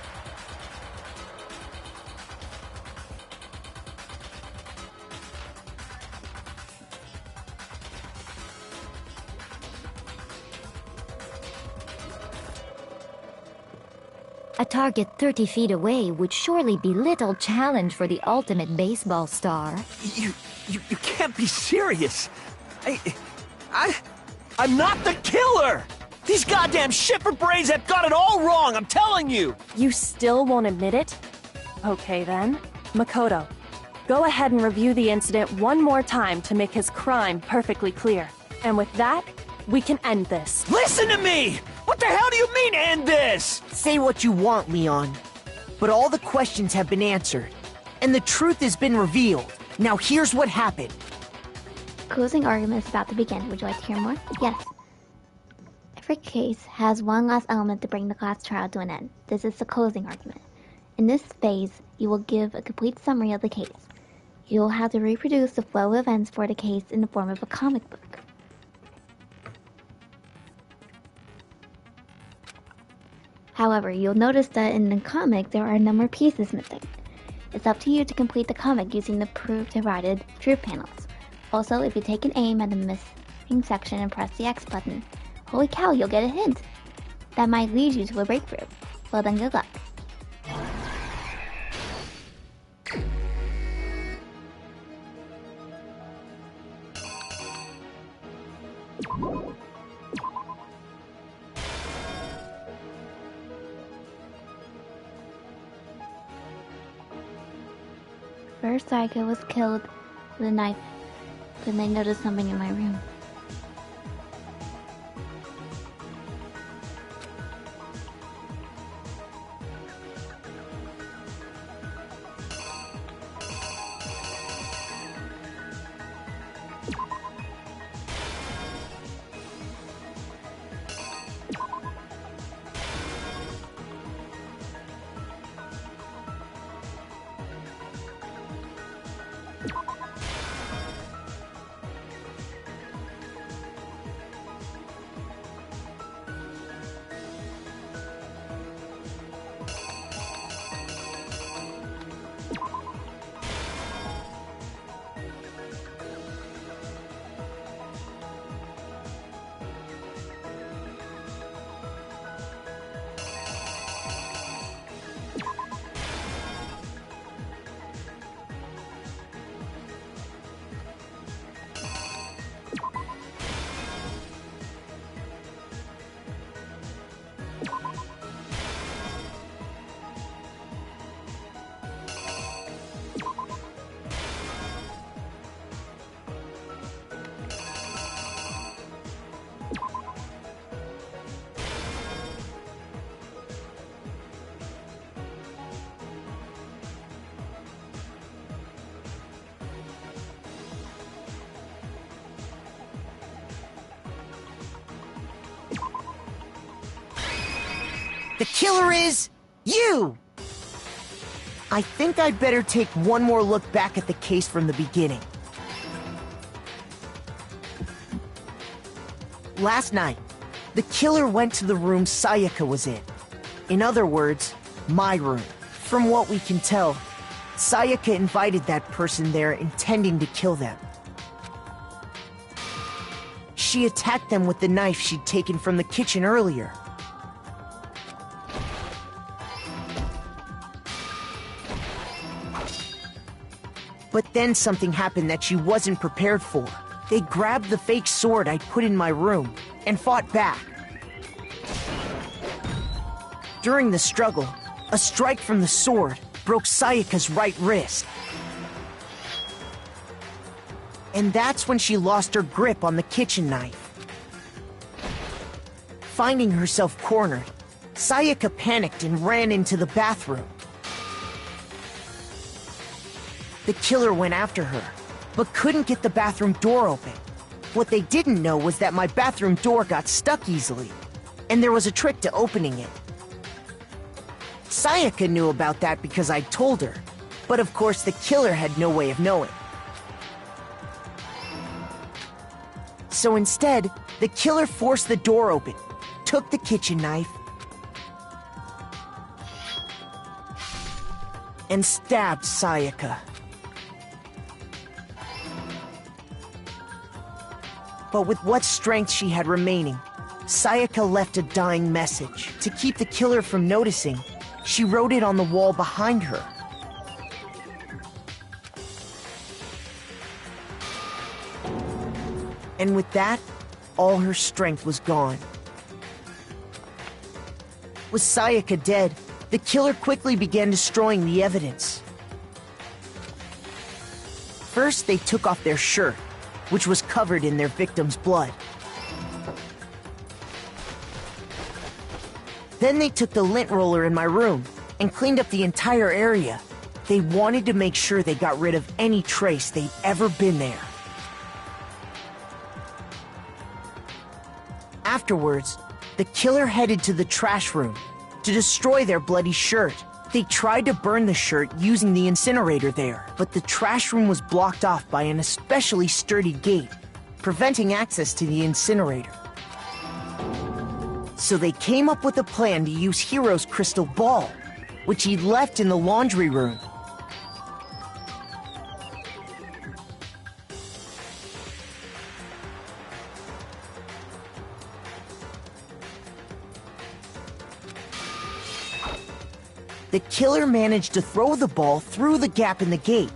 A target 30 feet away would surely be little challenge for the ultimate baseball star. You can't be serious. I'm not the killer! These goddamn shipper brains have got it all wrong, I'm telling you! You still won't admit it? Okay then. Makoto, go ahead and review the incident one more time to make his crime perfectly clear. And with that, we can end this. Listen to me! What the hell do you mean, end this? Say what you want, Leon. But all the questions have been answered. and the truth has been revealed. Now here's what happened. Closing argument is about to begin. Would you like to hear more? Yes. Every case has one last element to bring the class trial to an end. This is the closing argument. In this phase, you will give a complete summary of the case. You will have to reproduce the flow of events for the case in the form of a comic book. However, you'll notice that in the comic there are a number of pieces missing. It's up to you to complete the comic using the provided truth panels. Also, if you take an aim at the missing section and press the X button, holy cow, you'll get a hint! That might lead you to a breakthrough. Well then, good luck. First, Sayaka was killed with a knife. Then they noticed something in my room. The killer is you! I think I'd better take one more look back at the case from the beginning. Last night, the killer went to the room Sayaka was in. In other words, my room. From what we can tell, Sayaka invited that person there intending to kill them. She attacked them with the knife she'd taken from the kitchen earlier. But then something happened that she wasn't prepared for. They grabbed the fake sword I'd put in my room and fought back. During the struggle, a strike from the sword broke Sayaka's right wrist. And that's when she lost her grip on the kitchen knife. Finding herself cornered, Sayaka panicked and ran into the bathroom. The killer went after her, but couldn't get the bathroom door open. What they didn't know was that my bathroom door got stuck easily, and there was a trick to opening it. Sayaka knew about that because I'd told her, but of course the killer had no way of knowing. So instead, the killer forced the door open, took the kitchen knife, and stabbed Sayaka. But with what strength she had remaining, Sayaka left a dying message. To keep the killer from noticing, she wrote it on the wall behind her. And with that, all her strength was gone. With Sayaka dead, the killer quickly began destroying the evidence. First, they took off their shirt, which was covered in their victim's blood. Then they took the lint roller in my room and cleaned up the entire area, They wanted to make sure they got rid of any trace they'd ever been there. Afterwards, the killer headed to the trash room to destroy their bloody shirt. They tried to burn the shirt using the incinerator there, but the trash room was blocked off by an especially sturdy gate, preventing access to the incinerator. So they came up with a plan to use Hiro's crystal ball, which he'd left in the laundry room. The killer managed to throw the ball through the gap in the gate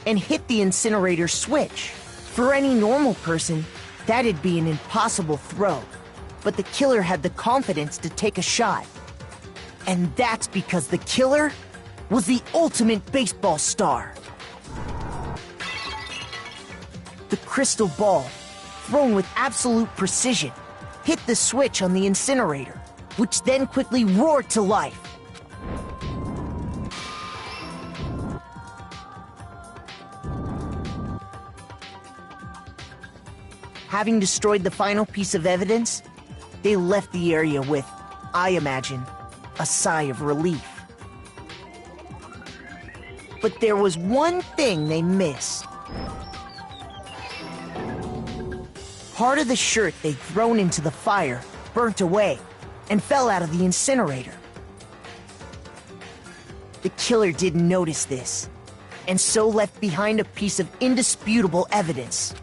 and hit the incinerator switch. For any normal person, that'd be an impossible throw, but the killer had the confidence to take a shot. And that's because the killer was the ultimate baseball star. The crystal ball, thrown with absolute precision, hit the switch on the incinerator, which then quickly roared to life. Having destroyed the final piece of evidence, they left the area with, I imagine, a sigh of relief. But there was one thing they missed. Part of the shirt they'd thrown into the fire burnt away and fell out of the incinerator. The killer didn't notice this, and so left behind a piece of indisputable evidence.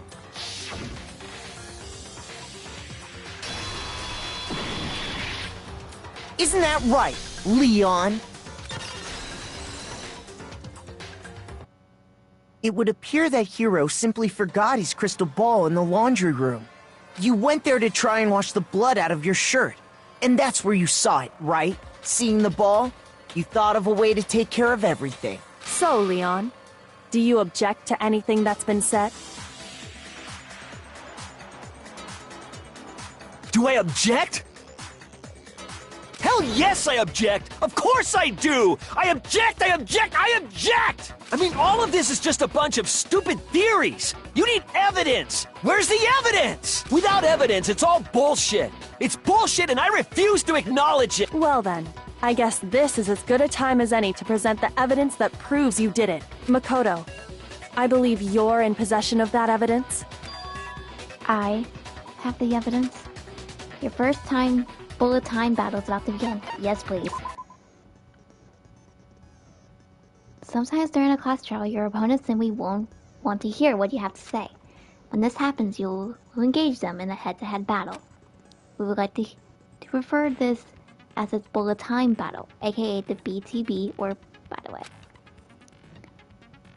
Isn't that right, Leon? It would appear that Hiro simply forgot his crystal ball in the laundry room. You went there to try and wash the blood out of your shirt, and that's where you saw it, right? Seeing the ball, you thought of a way to take care of everything. So, Leon, do you object to anything that's been said? Do I object? Hell yes, I object! Of course I do! I object! I object! I object! I mean, all of this is just a bunch of stupid theories! You need evidence! Where's the evidence? Without evidence, it's all bullshit! It's bullshit and I refuse to acknowledge it! Well then, I guess this is as good a time as any to present the evidence that proves you did it. Makoto, I believe you're in possession of that evidence? I have the evidence. Your first bullet time battle's about to begin. Yes, please. Sometimes during a class trial, your opponent simply won't want to hear what you have to say. When this happens, you'll engage them in a head-to-head battle. We would like to refer this as its bullet time battle, aka the BTB or battle way.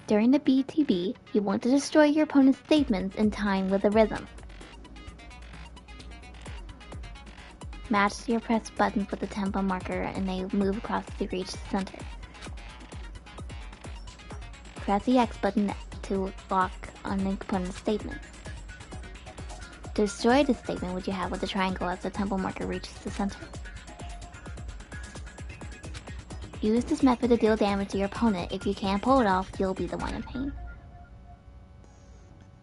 During the BTB, you want to destroy your opponent's statements in time with the rhythm. Match your press buttons with the tempo marker and they move across to reach the center. Press the X button to lock on the opponent's statement. To destroy the statement, which you have with the triangle as the tempo marker reaches the center. Use this method to deal damage to your opponent. If you can't pull it off, you'll be the one in pain.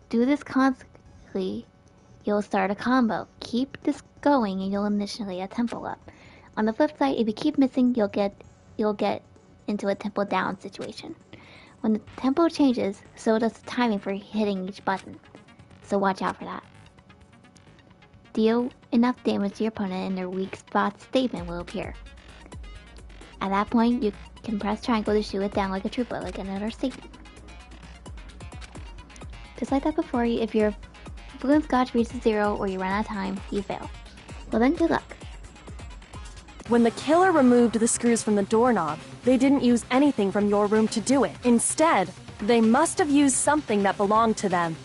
Do this constantly, you'll start a combo. Keep this going and you'll initiate a tempo up. On the flip side, if you keep missing, you'll get into a tempo down situation. When the tempo changes, so does the timing for hitting each button. So watch out for that. Deal enough damage to your opponent and their weak spot statement will appear. At that point, you can press triangle to shoot it down like a trooper, like another statement. Just like that before, if your balloon scotch reaches 0 or you run out of time, you fail. Well then, good luck. When the killer removed the screws from the doorknob, they didn't use anything from your room to do it. Instead, they must have used something that belonged to them.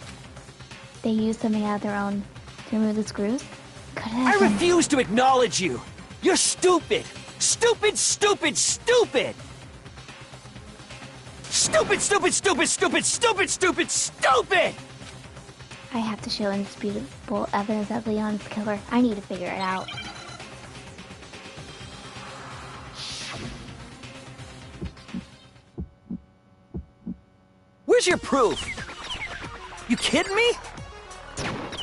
They used something out of their own to remove the screws? I refuse to acknowledge you! You're stupid! Stupid, stupid, stupid! Stupid, stupid, stupid, stupid, stupid, stupid, stupid! I have to show indisputable evidence that Leon's the killer. I need to figure it out. Where's your proof? You kidding me?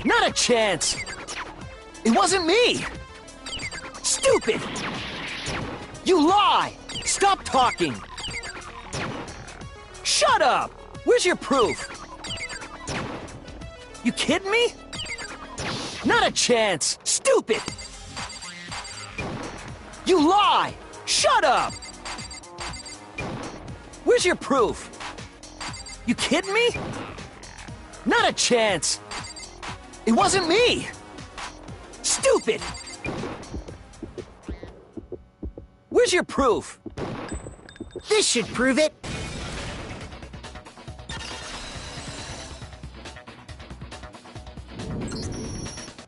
Not a chance! It wasn't me! Stupid! You lie! Stop talking! Shut up! Where's your proof? You kidding me? Not a chance! Stupid! You lie! Shut up! Where's your proof? You kidding me? Not a chance! It wasn't me! Stupid! Where's your proof? This should prove it.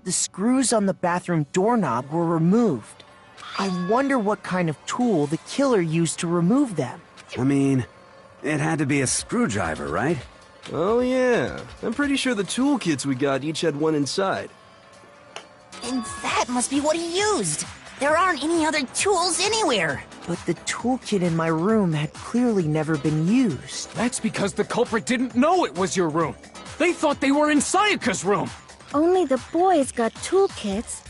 The screws on the bathroom doorknob were removed. I wonder what kind of tool the killer used to remove them. I mean, it had to be a screwdriver, right? Oh yeah, I'm pretty sure the toolkits we got each had one inside. And that must be what he used. There aren't any other tools anywhere. But the toolkit in my room had clearly never been used. That's because the culprit didn't know it was your room. They thought they were in Sayaka's room. Only the boys got toolkits,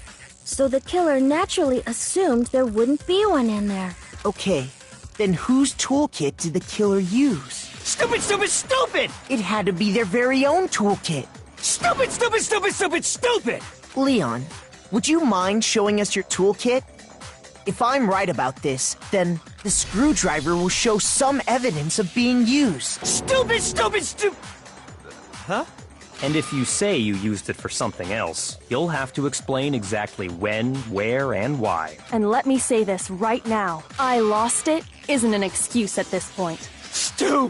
so the killer naturally assumed there wouldn't be one in there. Okay, then whose toolkit did the killer use? Stupid, stupid, stupid! It had to be their very own toolkit. Stupid, stupid, stupid, stupid, stupid! Leon, would you mind showing us your toolkit? If I'm right about this, then the screwdriver will show some evidence of being used. Stupid, stupid, stupid! Huh? And if you say you used it for something else, you'll have to explain exactly when, where, and why. And let me say this right now. I lost it isn't an excuse at this point. Stupid.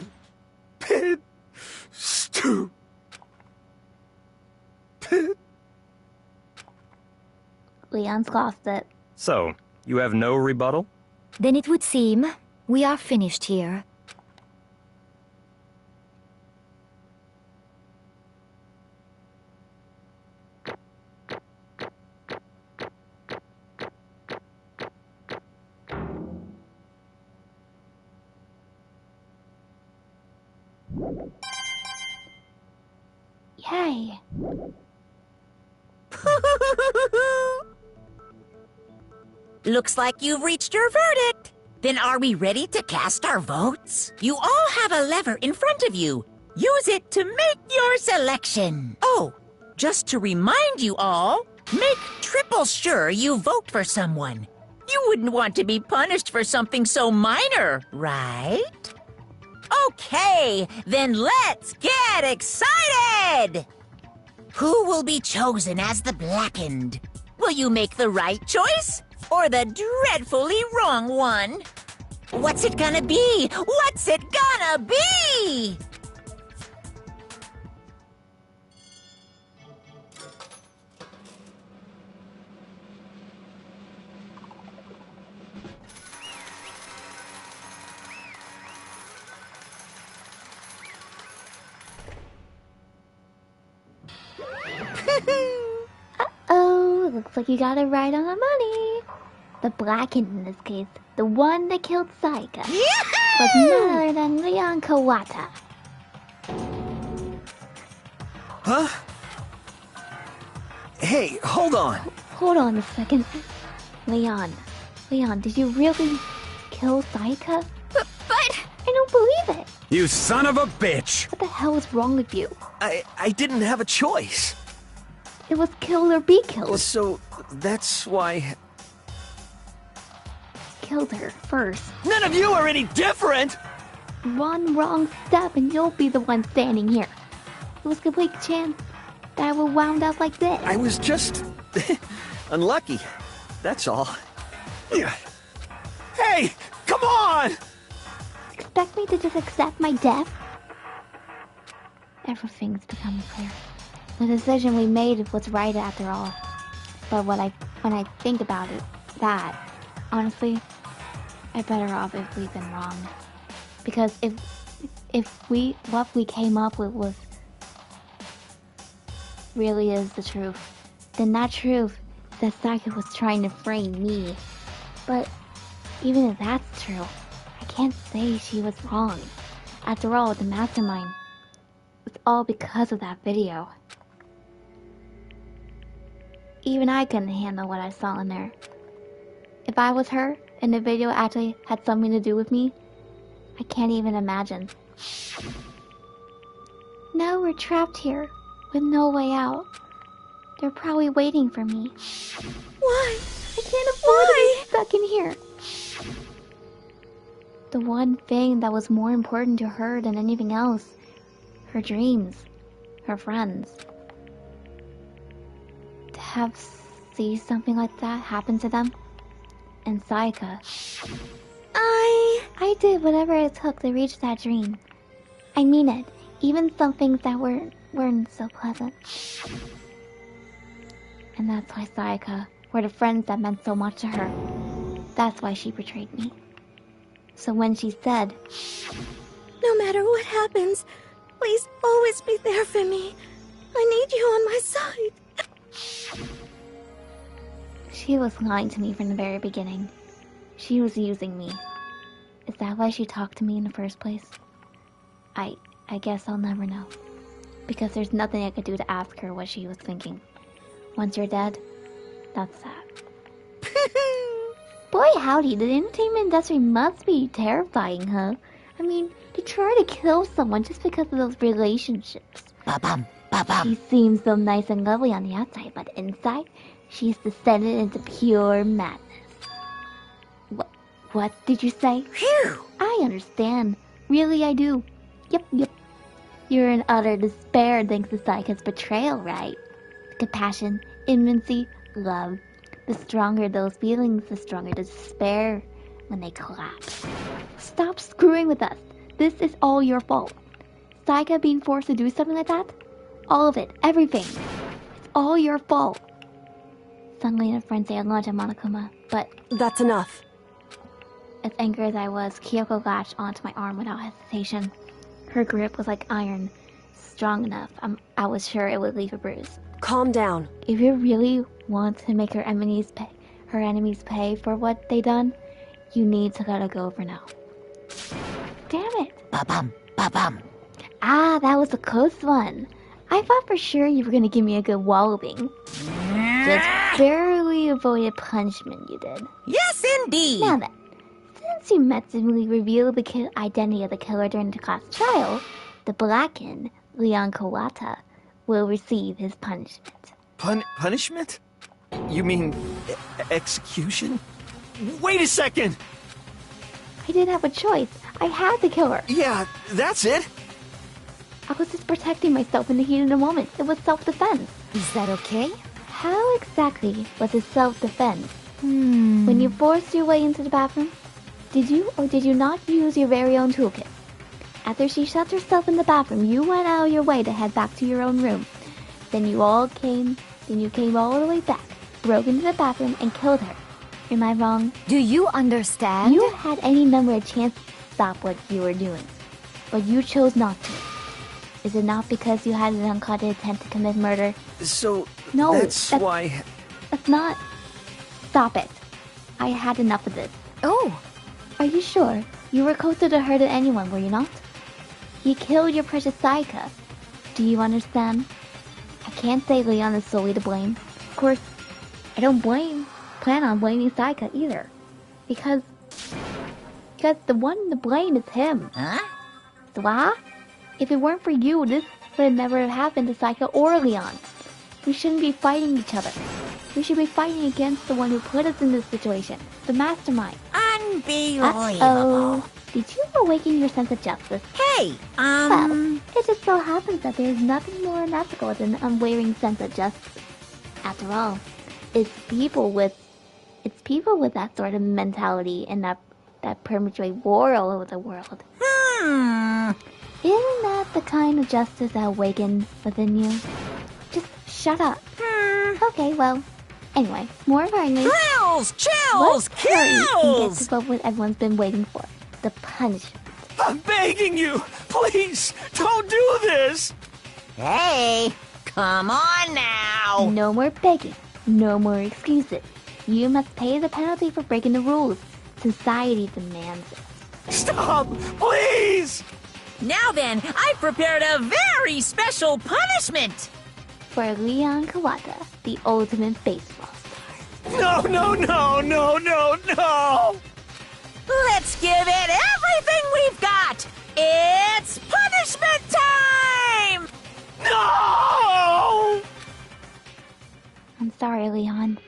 Stupid. Leon's lost it. So, you have no rebuttal? Then it would seem we are finished here. Yay. Looks like you've reached your verdict. Then are we ready to cast our votes? You all have a lever in front of you. Use it to make your selection. Oh, just to remind you all, make triple sure you vote for someone. You wouldn't want to be punished for something so minor, right? Okay, then let's get excited! Who will be chosen as the Blackened? Will you make the right choice? Or the dreadfully wrong one? What's it gonna be? What's it gonna be? Uh-oh, looks like you got it right on the money. The Blackened in this case, the one that killed Sayaka, was none other than Leon Kawata. Huh? Hey, hold on. Hold on a second. Leon, did you really kill Sayaka? But I don't believe it. You son of a bitch! What the hell is wrong with you? I didn't have a choice. It was kill or be killed. So, that's why... Killed her first. None of you are any different! One wrong step and you'll be the one standing here. It was a complete chance that I would wound up like this. I was just... unlucky. That's all. Hey! Come on! Expect me to just accept my death? Everything's becoming clear. The decision we made was right after all. But when I think about it, honestly, I'm better off if we've been wrong. Because if what we came up with was really is the truth, then that truth is that Sayaka was trying to frame me. But even if that's true, I can't say she was wrong. After all, the mastermind It's all because of that video. Even I couldn't handle what I saw in there. If I was her, and the video actually had something to do with me, I can't even imagine. Now we're trapped here, with no way out. They're probably waiting for me. Why? I can't afford to be stuck in here. The one thing that was more important to her than anything else. Her dreams. Her friends. To have see something like that happen to them. And Sayaka. I did whatever it took to reach that dream. I mean it. Even some things that weren't so pleasant. And that's why Sayaka were the friends that meant so much to her. That's why she betrayed me. So when she said, No matter what happens, please always be there for me. I need you on my side. She was lying to me from the very beginning. She was using me. Is that why she talked to me in the first place? I guess I'll never know. Because there's nothing I could do to ask her what she was thinking. Once you're dead, that's that. Boy howdy, the entertainment industry must be terrifying, huh? I mean, to try to kill someone just because of those relationships. Ba-bum, ba-bum. She seems so nice and lovely on the outside, but inside, she's descended into pure madness. What did you say? Phew! I understand. Really, I do. Yep. You're in utter despair thanks to Sayaka's betrayal, right? Compassion, intimacy, love. The stronger those feelings, the stronger the despair when they collapse. Stop screwing with us. This is all your fault. Sayaka being forced to do something like that? All of it. Everything. It's all your fault. Suddenly and friends say a lunch at Monokuma, but... That's enough. As angry as I was, Kyoko latched onto my arm without hesitation. Her grip was like iron, strong enough. I was sure it would leave a bruise. Calm down. If you really want to make her enemies pay for what they done, you need to let her go for now. Damn it! Ba-bum, ba-bum. Ah, that was a close one. I thought for sure you were gonna give me a good walloping. Just barely avoided punishment, you did. Yes, indeed. Now then, since you mentally revealed the identity of the killer during the class trial, the Blackened, Leon Kawata, will receive his punishment. Punishment? You mean execution? Wait a second! I didn't have a choice. I had to kill her. Yeah, that's it. I was just protecting myself in the heat of the moment. It was self-defense. Is that okay? How exactly was it self-defense? When you forced your way into the bathroom, did you or did you not use your very own toolkit? After she shut herself in the bathroom, you went out of your way to head back to your own room. Then you came all the way back, broke into the bathroom, and killed her. Am I wrong? Do you understand? You had any number of chances to stop what you were doing, but you chose not to. Is it not because you had an unconscious attempt to commit murder? So, no, that's why... That's not... Stop it. I had enough of this. Oh! Are you sure? You were closer to her than anyone, were you not? You killed your precious Sayaka. Do you understand? I can't say Leon is solely to blame. Of course, I don't plan on blaming Sayaka either. Because the one to blame is him. Huh? What? If it weren't for you, this would never have happened to Sayaka or Leon. We shouldn't be fighting each other. We should be fighting against the one who put us in this situation, the mastermind. Unbelievable. Uh-oh. Did you awaken your sense of justice? Hey, Well, it just so happens that there's nothing more unethical than an unwavering sense of justice. After all, it's people with that sort of mentality and that perpetuate war all over the world. Isn't that the kind of justice that awakens within you? Just shut up. Okay, well, anyway, more of our English. Thrills, chills, kills! Get to what everyone's been waiting for. The punishment. I'm begging you! Please, don't do this! Hey, come on now! No more begging. No more excuses. You must pay the penalty for breaking the rules. Society demands it. Stop! Please! Now then, I've prepared a very special punishment! For Leon Kawata, the ultimate baseball star. No, no, no, no, no, no! Let's give it everything we've got! It's punishment time! No! I'm sorry, Leon.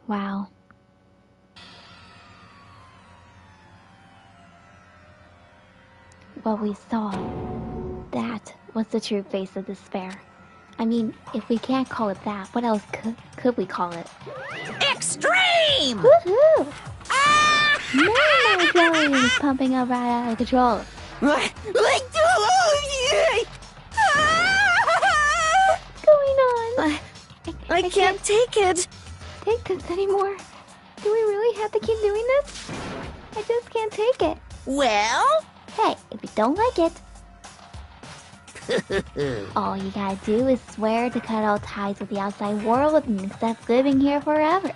Wow. What we saw, that was the true face of despair. I mean, if we can't call it that, what else could we call it? Extreme! Woohoo! Man, my jelly is pumping up right out of control. What's going on? I can't take it. Take this anymore. Do we really have to keep doing this? I just can't take it. Well? Hey, if you don't like it, all you gotta do is swear to cut all ties with the outside world and accept living here forever.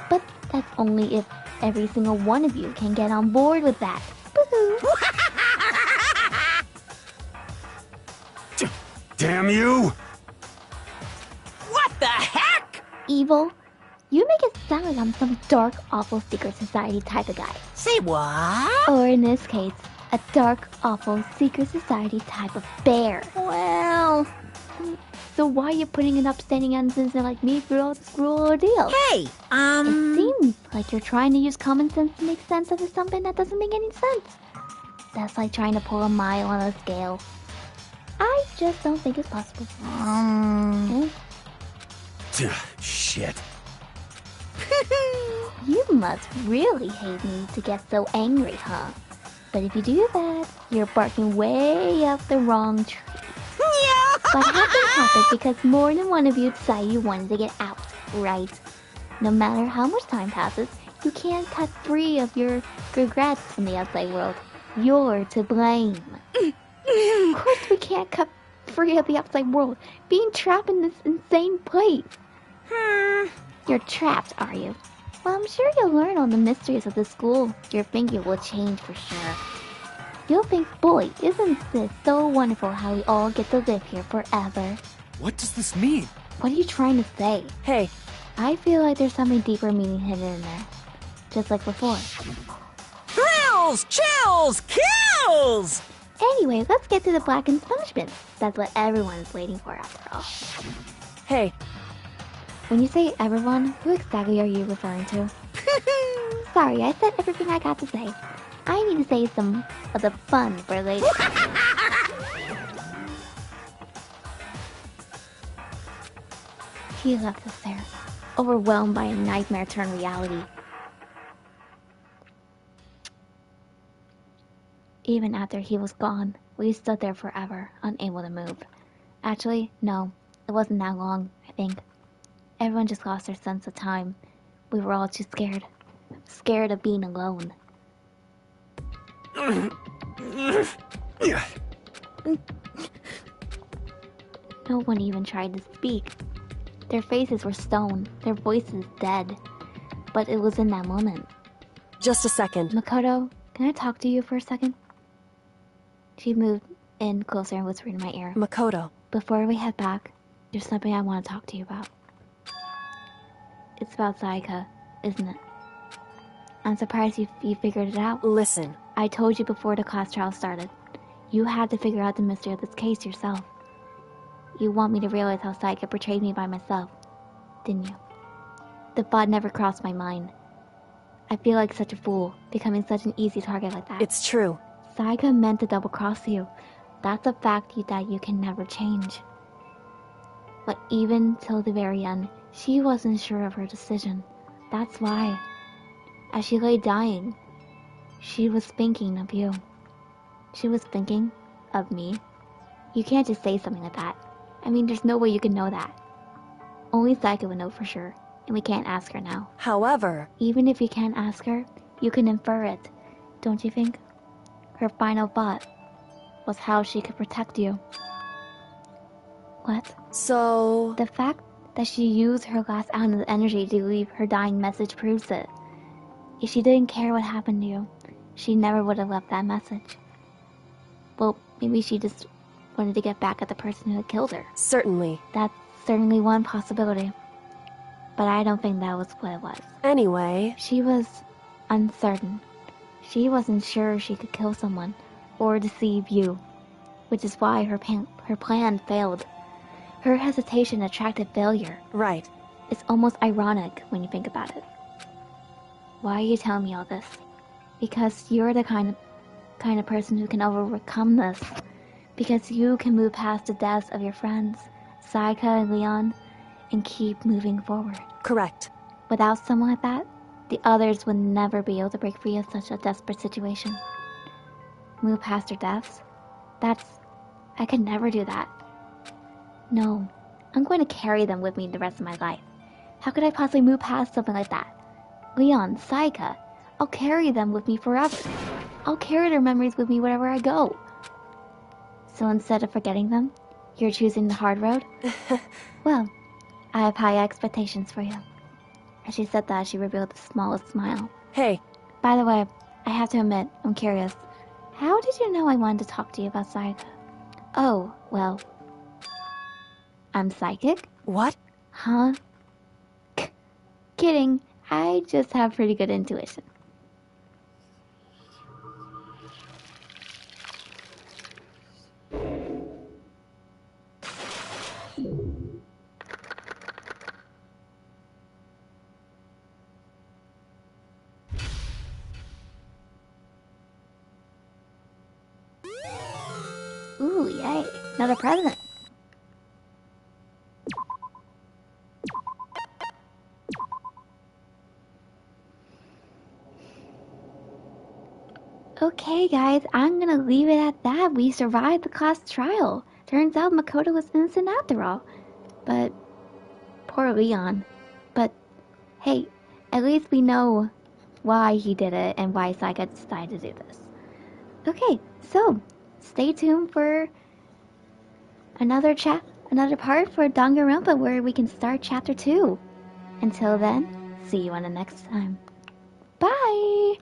But that's only if every single one of you can get on board with that. Damn you! What the heck? Evil, you make it sound like I'm some dark, awful secret society type of guy. Say what? Or in this case, a dark, awful secret society type of bear. Well... So why are you putting an upstanding uncitizen like me through all this cruel ordeal? Hey, It seems like you're trying to use common sense to make sense of something that doesn't make any sense. That's like trying to pull a mile on a scale. I just don't think it's possible. Shit. You must really hate me to get so angry, huh? But if you do that, you're barking way up the wrong tree. What happened because more than one of you decided you wanted to get out, right? No matter how much time passes, you can't cut free of your regrets from the outside world. You're to blame. Of course we can't cut free of the outside world. Being trapped in this insane place. You're trapped, are you? Well, I'm sure you'll learn all the mysteries of the school. Your thinking will change for sure. You'll think, boy, isn't this so wonderful how we all get to live here forever? What does this mean? What are you trying to say? Hey. I feel like there's something deeper meaning hidden in there. Just like before. Thrills! Chills! Kills! Anyway, let's get to the blackened punishment. That's what everyone's waiting for after all. Hey. When you say everyone, who exactly are you referring to? Sorry, I said everything I got to say. I need to save some of the fun for later. He left us there, overwhelmed by a nightmare turned reality. Even after he was gone, we stood there forever, unable to move. Actually, no. It wasn't that long, I think. Everyone just lost their sense of time. We were all too scared. Scared of being alone. No one even tried to speak. Their faces were stone, their voices dead. But it was in that moment. Just a second. Makoto, can I talk to you for a second? She moved in closer and whispered in my ear. Makoto. Before we head back, there's something I want to talk to you about. It's about Sayaka, isn't it? I'm surprised you figured it out. Listen. I told you before the class trial started. You had to figure out the mystery of this case yourself. You want me to realize how Sayaka betrayed me by myself, didn't you? The thought never crossed my mind. I feel like such a fool, becoming such an easy target like that. It's true. Sayaka meant to double-cross you. That's a fact that you can never change. But even till the very end, she wasn't sure of her decision. That's why. As she lay dying, she was thinking of you. She was thinking of me. You can't just say something like that. I mean, there's no way you can know that. Only Sayaka would know for sure, and we can't ask her now. However... Even if you can't ask her, you can infer it, don't you think? Her final thought was how she could protect you. What? So... The fact that she used her last ounce of energy to leave her dying message proves it. If she didn't care what happened to you, she never would have left that message. Well, maybe she just wanted to get back at the person who had killed her. Certainly. That's certainly one possibility. But I don't think that was what it was. Anyway... She was uncertain. She wasn't sure she could kill someone or deceive you, which is why her plan failed. Her hesitation attracted failure. Right. It's almost ironic when you think about it. Why are you telling me all this? Because you're the kind of person who can overcome this. Because you can move past the deaths of your friends, Sayaka and Leon, and keep moving forward. Correct. Without someone like that, the others would never be able to break free of such a desperate situation. Move past their deaths? I could never do that. No, I'm going to carry them with me the rest of my life. How could I possibly move past something like that? Leon, Sayaka, I'll carry them with me forever. I'll carry their memories with me wherever I go. So instead of forgetting them, you're choosing the hard road? Well, I have high expectations for you. As she said that, she revealed the smallest smile. Hey. By the way, I have to admit, I'm curious. How did you know I wanted to talk to you about Sayaka? Oh, well... I'm psychic? What? Huh? Kidding. I just have pretty good intuition. Ooh, yay. Another present. Okay, guys, I'm gonna leave it at that. We survived the class trial. Turns out Makoto was innocent after all. But, poor Leon. But, hey, at least we know why he did it and why Sayaka decided to do this. Okay, so, stay tuned for another part for Danganronpa where we can start chapter 2. Until then, see you on the next time. Bye!